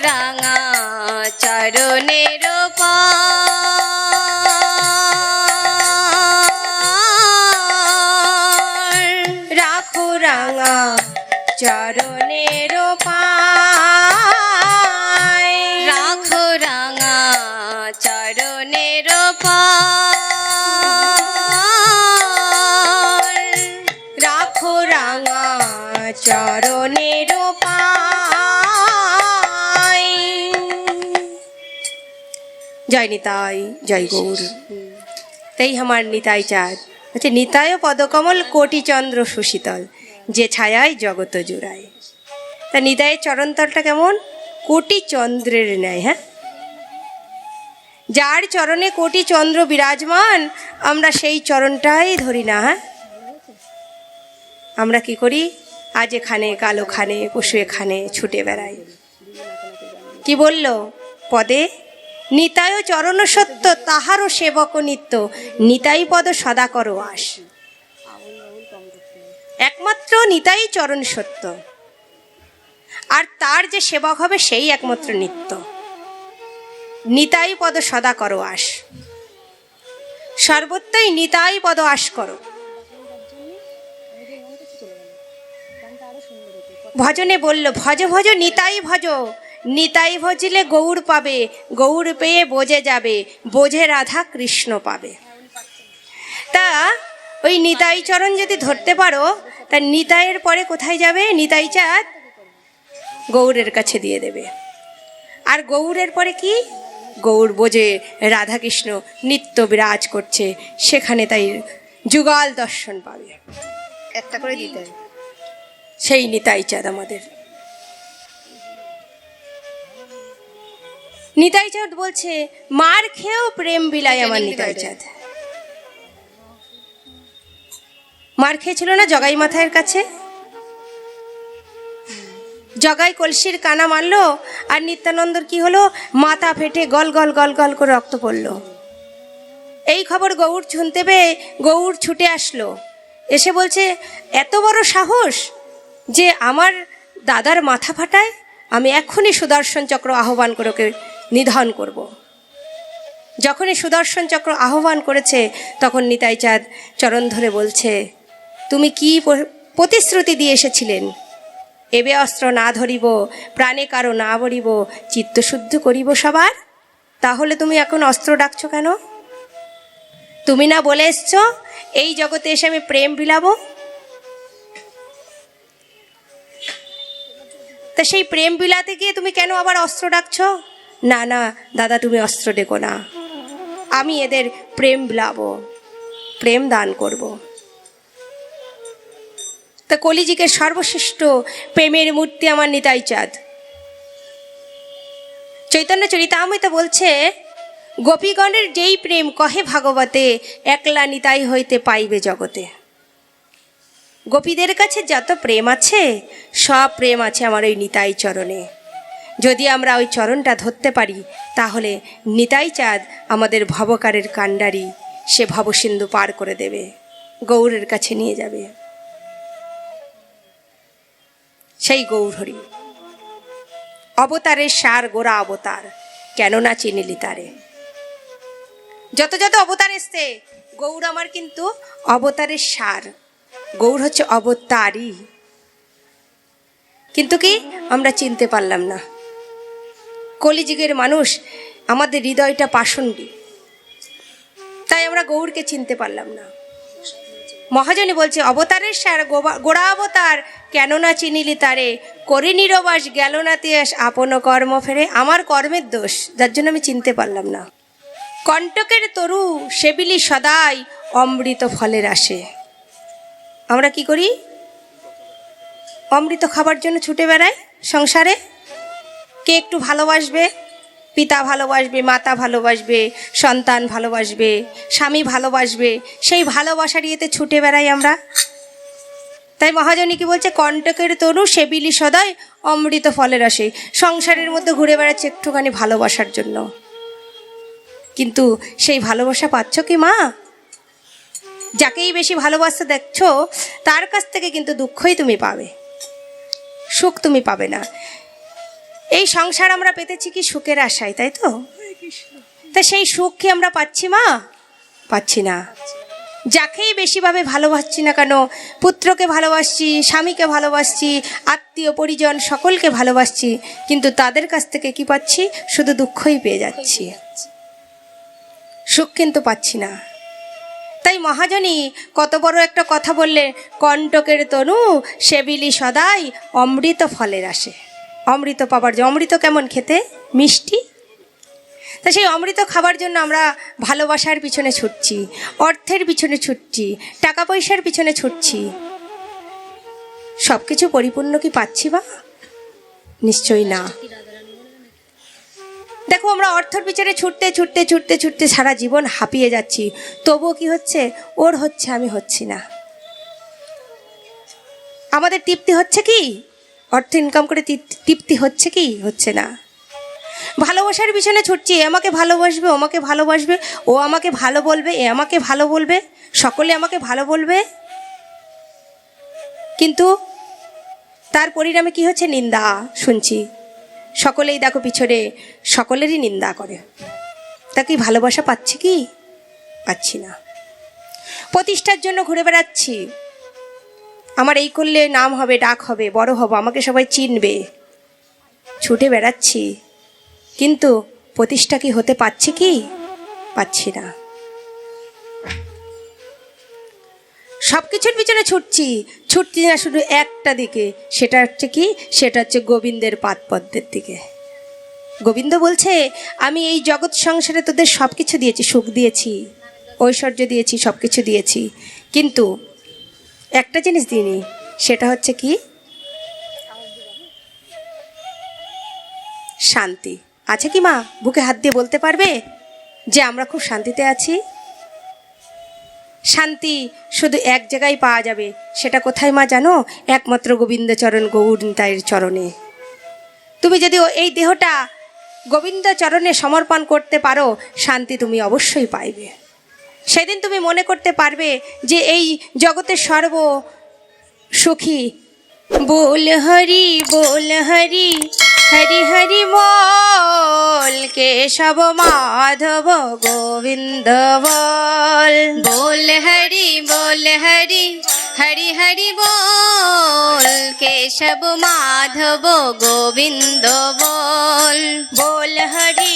রাঙা চরণের পার রাখো রাঙা চরণের পায়, রাখো রাঙা চরণের পার রাখো রাঙা চরণের পায়। জয় নিতাই, জয় গৌর। তাই আমার নিতাই চাঁদ হচ্ছে নিতায় পদকমল কোটি চন্দ্র সুশীতল, যে ছায়ায় জগত জুড়ায়। তা নিতাইয়ের চরণতলটা কেমন? কোটি চন্দ্রের ন্যায়। হ্যাঁ, যার চরণে কোটি চন্দ্র বিরাজমান, আমরা সেই চরণটাই ধরি না। হ্যাঁ, আমরা কি করি? আজ এখানে, কাল ওখানে, পশু এখানে ছুটে বেড়াই। কি বলল পদে? নিতায় চরণ সত্য, তাহারও সেবক নিত্য, নিতাই পদ সদা করো আস। একমাত্র নিতাই চরণ সত্য, আর তার যে সেবক হবে সেই একমাত্র নিত্য। নিতাই পদ সদা করো আস, সর্বত্রই নিতাই পদ আস করো। ভজনে বলল, ভজ ভজ নিতাই ভজ, নিতাই ভজিলে গৌর পাবে, গৌর পেয়ে বোঝে যাবে, বোঝে রাধা কৃষ্ণ পাবে। তা ওই নিতাই চরণ যদি ধরতে পারো, তা নিতাইয়ের পরে কোথায় যাবে? নিতাই চাঁদ গৌরের কাছে দিয়ে দেবে। আর গৌরের পরে কি? গৌর বোঝে রাধাকৃষ্ণ নিত্য বিরাজ করছে, সেখানে তাই যুগল দর্শন পাবে। একটা করে দিতে হয়। সেই নিতাই চাঁদ আমাদের। নিতাই চাঁদ বলছে, মার খেয়েও প্রেম বিলাই আমার নিতাই চাঁদ। মার খেয়েছিল না জগাই মাথায়ের কাছে? জগাই কলসির কানা মারলো, আর নিত্যানন্দর কি হলো? মাথা ফেটে গল গল গল গল করে রক্ত পড়লো। এই খবর গৌর শুনতে পেয়ে গৌর ছুটে আসলো, এসে বলছে, এত বড় সাহস যে আমার দাদার মাথা ফাটায়, আমি এক্ষুনি সুদর্শন চক্র আহ্বান করে ওকে নিধন করব। যখনই সুদর্শন চক্র আহ্বান করেছে, তখন নিতাই চাঁদ চরণ ধরে বলছে, তুমি কি প্রতিশ্রুতি দিয়ে এসেছিলেন? এবে অস্ত্র না ধরিব, প্রাণে কারো না বরিব, চিত্তশুদ্ধ করিব সবার। তাহলে তুমি এখন অস্ত্র ডাকছো কেন? তুমি না বলে এসছো এই জগতে এসে আমি প্রেম বিলাবো? তা সেই প্রেম বিলাতে গিয়ে তুমি কেন আবার অস্ত্র ডাকছো? না না দাদা, তুমি অস্ত্র ডেকো না, আমি এদের প্রেম বিলাবো, প্রেম দান করব। তা কলিযুগের সর্বশ্রেষ্ঠ প্রেমের মূর্তি আমার নিতাই চাঁদ। চৈতন্য চরিতামৃত বলছে, গোপীগণের যেই প্রেম কহে ভাগবতে, একলা নিতাই হইতে পাইবে জগতে। গোপীদের কাছে যত প্রেম আছে, সব প্রেম আছে আমার ওই নিতাই চরণে। যদি আমরা ওই চরণটা ধরতে পারি, তাহলে নিতাই চাঁদ আমাদের ভবকারের কাণ্ডারি, সে ভবসিন্ধু পার করে দেবে, গৌরের কাছে নিয়ে যাবে। সেই গৌরহরি অবতারের সার, গোড়া অবতার, কেন না চিনিলি তারে। যত যত অবতার এসছে, গৌর আমার কিন্তু অবতারের সার। গৌর হচ্ছে অবতারই, কিন্তু কি আমরা চিনতে পারলাম না। কলিযুগের মানুষ, আমাদের হৃদয়টা পাষণ্ডী, তাই আমরা গৌরকে চিনতে পারলাম না। মহাজনী বলছে, অবতারের সার গোড়া অবতার, কেন না চিনিলি তারে, করি নিরবাস গেল না তিয়াস আপন কর্ম ফেরে। আমার কর্মের দোষ, যার জন্য আমি চিনতে পারলাম না। কণ্টকের তরু সেবিলি সদাই, অমৃত ফলের আসে। আমরা কি করি? অমৃত খাবার জন্য ছুটে বেড়াই সংসারে। কে একটু ভালোবাসবে? পিতা ভালোবাসবে, মাতা ভালোবাসবে, সন্তান ভালোবাসবে, স্বামী ভালোবাসবে, সেই ভালোবাসার ইয়েতে ছুটে বেড়াই আমরা। তাই মহাজনী কি বলছে, কণ্টকের তনু সেবিলি সদাই অমৃত ফলের আসে। সংসারের মধ্যে ঘুরে বেড়াচ্ছে একটুখানি ভালোবাসার জন্য, কিন্তু সেই ভালোবাসা পাচ্ছ কি মা? যাকেই বেশি ভালোবাসতে দেখছো, তার কাছ থেকে কিন্তু দুঃখই তুমি পাবে, সুখ তুমি পাবে না। এই সংসার আমরা পেতেছি কি সুখের আশায়, তাই তো? তা সেই সুখ কি আমরা পাচ্ছি মা? পাচ্ছি না। যাকেই বেশিভাবে ভালোবাসছি না কেন, পুত্রকে ভালোবাসছি, স্বামীকে ভালোবাসছি, আত্মীয় পরিজন সকলকে ভালোবাসছি, কিন্তু তাদের কাছ থেকে কি পাচ্ছি? শুধু দুঃখই পেয়ে যাচ্ছি, সুখ কিন্তু পাচ্ছি না। তাই মহাজনী কত বড় একটা কথা বললে, কণ্টকের তনু সেবিলি সদাই অমৃত ফলের আসে। অমৃত পাবার যে, অমৃত কেমন খেতে? মিষ্টি। তা সেই অমৃত খাবার জন্য আমরা ভালোবাসার পিছনে ছুটছি, অর্থের পিছনে ছুটছি, টাকা পয়সার পিছনে ছুটছি। সব কিছু পরিপূর্ণ কি পাচ্ছি বা? নিশ্চয়ই না। দেখো, আমরা অর্থের পিছনে ছুটতে ছুটতে ছুটতে ছুটতে সারা জীবন হাঁপিয়ে যাচ্ছি, তবুও কি হচ্ছে? ওর হচ্ছে, আমি হচ্ছি না। আমাদের তৃপ্তি হচ্ছে কি? অর্থ ইনকাম করে তৃপ্তি হচ্ছে কি? হচ্ছে না। ভালোবাসার পিছনে ছুটছি, এ আমাকে ভালোবাসবে, ও আমাকে ভালোবাসবে, ও আমাকে ভালো বলবে, এ আমাকে ভালো বলবে, সকলে আমাকে ভালো বলবে, কিন্তু তার পরিণামে কি হচ্ছে? নিন্দা শুনছি। সকলেই দেখো পিছনে সকলেরই নিন্দা করে। তা কি ভালোবাসা পাচ্ছি কি? পাচ্ছি না। প্রতিষ্ঠার জন্য ঘুরে বেড়াচ্ছি, আমার এই করলে নাম হবে, ডাক হবে, বড় হব, আমাকে সবাই চিনবে, ছুটে বেড়াচ্ছি, কিন্তু প্রতিষ্ঠা কি হতে পারছি কি? পাচ্ছি না। সব কিছুর পিছনে ছুটছি, ছুটছি না শুধু একটা দিকে, সেটা হচ্ছে কি? সেটা হচ্ছে গোবিন্দের পাদপদ্মের দিকে। গোবিন্দ বলছে, আমি এই জগৎ সংসারে তোদের সব কিছু দিয়েছি, সুখ দিয়েছি, ঐশ্বর্য দিয়েছি, সব কিছু দিয়েছি, কিন্তু একটা জিনিস দিইনি, সেটা হচ্ছে কি? শান্তি। আছে কি মা? বুকে হাত দিয়ে বলতে পারবে যে আমরা খুব শান্তিতে আছি? শান্তি শুধু এক জায়গায় পাওয়া যাবে, সেটা কোথায় মা জানো? একমাত্র গোবিন্দচরণ গৌরতায়ের চরণে। তুমি যদি এই দেহটা গোবিন্দ চরণে সমর্পণ করতে পারো, শান্তি তুমি অবশ্যই পাইবে। সেদিন তুমি মনে করতে পারবে যে এই জগতের সর্ব সুখী। बोल हरि हरि हरि बोल केशव माधव गोविंद बोल। बोल हरि हरि हरि बोल केशव माधव गोविंद बोल। बोल हरि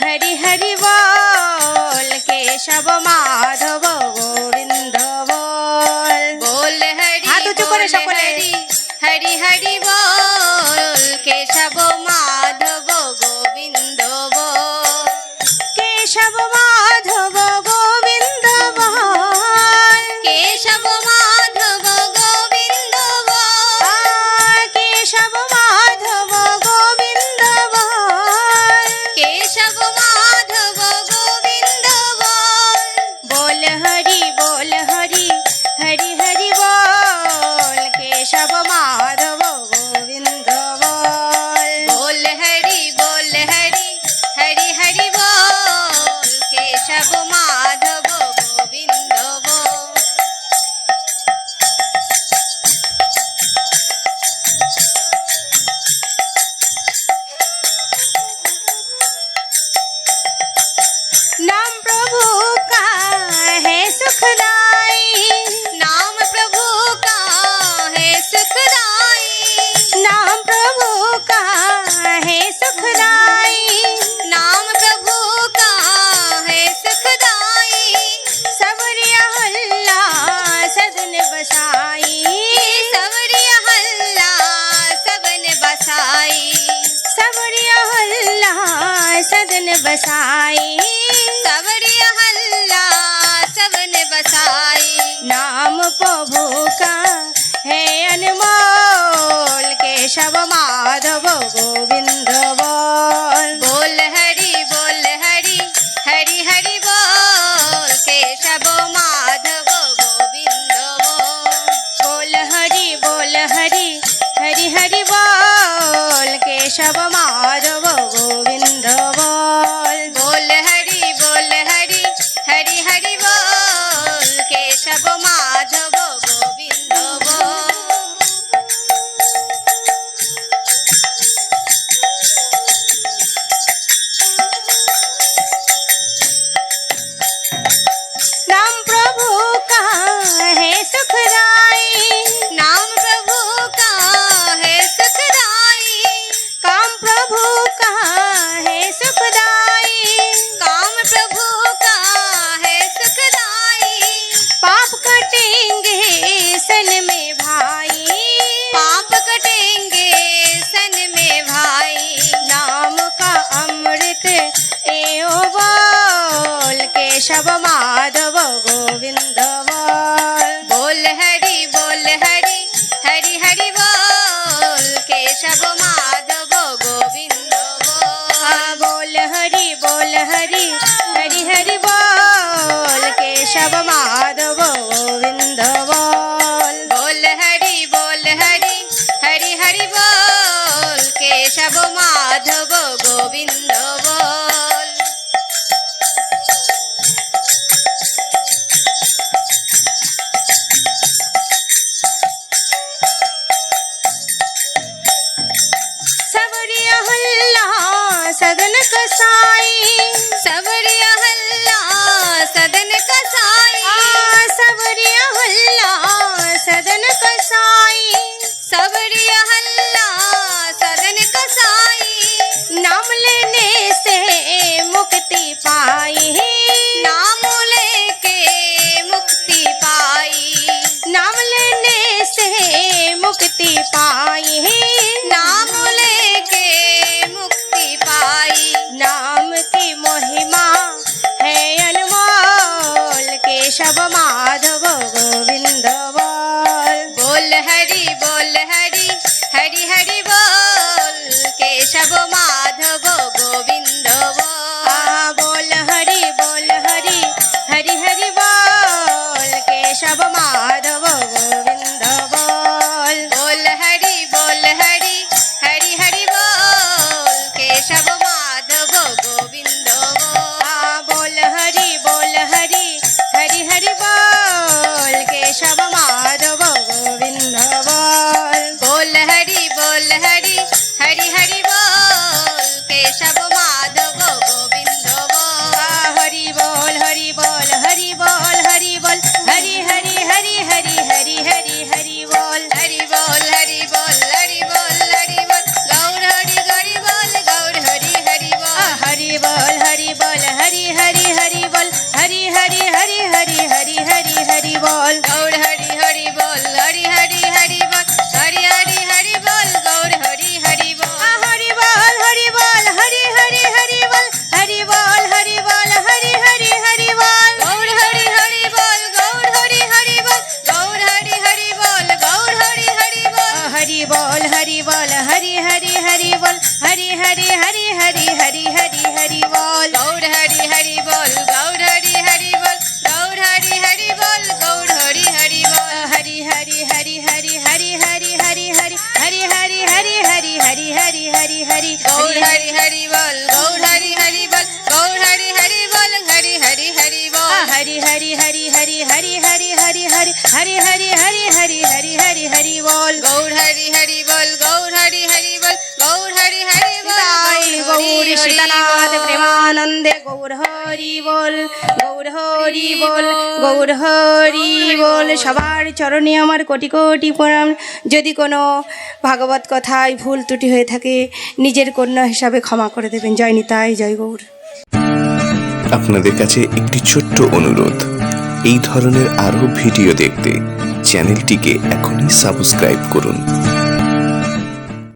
हरि हरि बोल केशव माधव गोविंद बोल। बोल हरि हाथ ऊंचू करे सकले। हरि हरि बोल केशव माधव गोविंद बोल। केशव माधव गोविंद बोल। केशव माधव गोविंद बोल। केशव माधव गोविंद बोल। केशव माधव गोविंद बोल। बोल हरि हरि हरि बोल केशव माधव गोविंद बोल। बोल हरि हरि हरि बोल केशव माधव गोविंद बोल। नाम प्रभु का है सुखदाई। नाम प्रभु का है सुखदाई। नाम प्रभु का है सुखदाई। नाम प्रभु का है सुखदाई। सबरिया हल्ला सदन बसाई। सवरिया हल्ला सबन बसाई। सबरिया हल्ला सदन बसाई। सवरिया हल्ला सबन बसाई। नाम प्रभु का है अनमोल केशव माधव गोविंद बोल। बोल हरि हरि हरि बोल केशव माधव गोविंद बोल। बोल हरि हरि हरि बोल केशव माधव गोविंद बोल। बोल हरि हरि हरि बोल केशव माधव गोविंद बोल। कसाई सबरिया हल्ला सदन कसाई सबरिया हल्ला सदन कसाई सबरिया हल्ला सदन कसाई नाम लेने से मुक्ति पाई नाम लेके मुक्ति पाई नाम लेने से मुक्ति पाई नाम लेके मुक्ति पाई नाम की महिमा है अनमोल केशव माधव गोविंद बोल हरि हरि हरि बोल केशव माधव गोविंद बोल हरि हरि हरि बोल केशव माधव गोविंद बोल हरि हरि हरि बोल केशव माधव गोविंद बोल हरि हरि हरि बोल केशव माधव गोविंद बोल हरि हरि हरि बोल केशव माधव गोविंद हरि बोल हरि बोल हरि बोल हरि बोल हरि हरि हरि हरि हरि हरि हरि बोल हरि बोल हरि बोल हरि बोल हरि बोल गौर हरि बोल गौर हरि बोल हरि बोल हरि बोल हरि हरि हरि बोल हरि हरि हरि हरि हरि हरि हरि बोल गौर हरि बोल हरि हरि हरि बोल हरि हरि हरि बोल गौर हरि बोल हरि बोल हरि बोल हरि हरि हरि बोल हरि बोल हरि बोल हरि हरि हरि बोल गौर हरि बोल गौर हरि बोल गौर हरि बोल गौर हरि बोल हरि बोल हरि बोल हरि हरि हरि बोल हरि हरि हरि हरि हरि हरि हरि बोल गौर हरि बोल गौर हरि बोल गौर हरि बोल गौर हरि बोल हरि हरि हरि हरि हरि हरि हरि हरि हरि हरि हरि हरि हरि हरि हरि हरि गौर हरि बोल गौर हरि बोल गौर हरि बोल हरि हरि बोल हरि हरि हरि हरि हरि हरि हरि हरि हरि हरि हरि हरि हरि हरि हरि बोल गौर हरि बोल गौर हरि बोल गौर हरि बोल ताई गौर सीतानाथ प्रेमानंदे गौर हरि बोल गौर हरि बोल গৌর হরি বল। সবার চরণে আমার কোটি কোটি প্রণাম। যদি কোনো ভাগবত কথায় ভুল ত্রুটি হয়ে থাকে নিজের কন্যা হিসাবে ক্ষমা করে দেবেন। জয় নিতাই, জয় গৌর। আপনাদের কাছে একটি ছোট্ট অনুরোধ, এই ধরনের আরও ভিডিও দেখতে চ্যানেলটিকে এখনই সাবস্ক্রাইব করুন।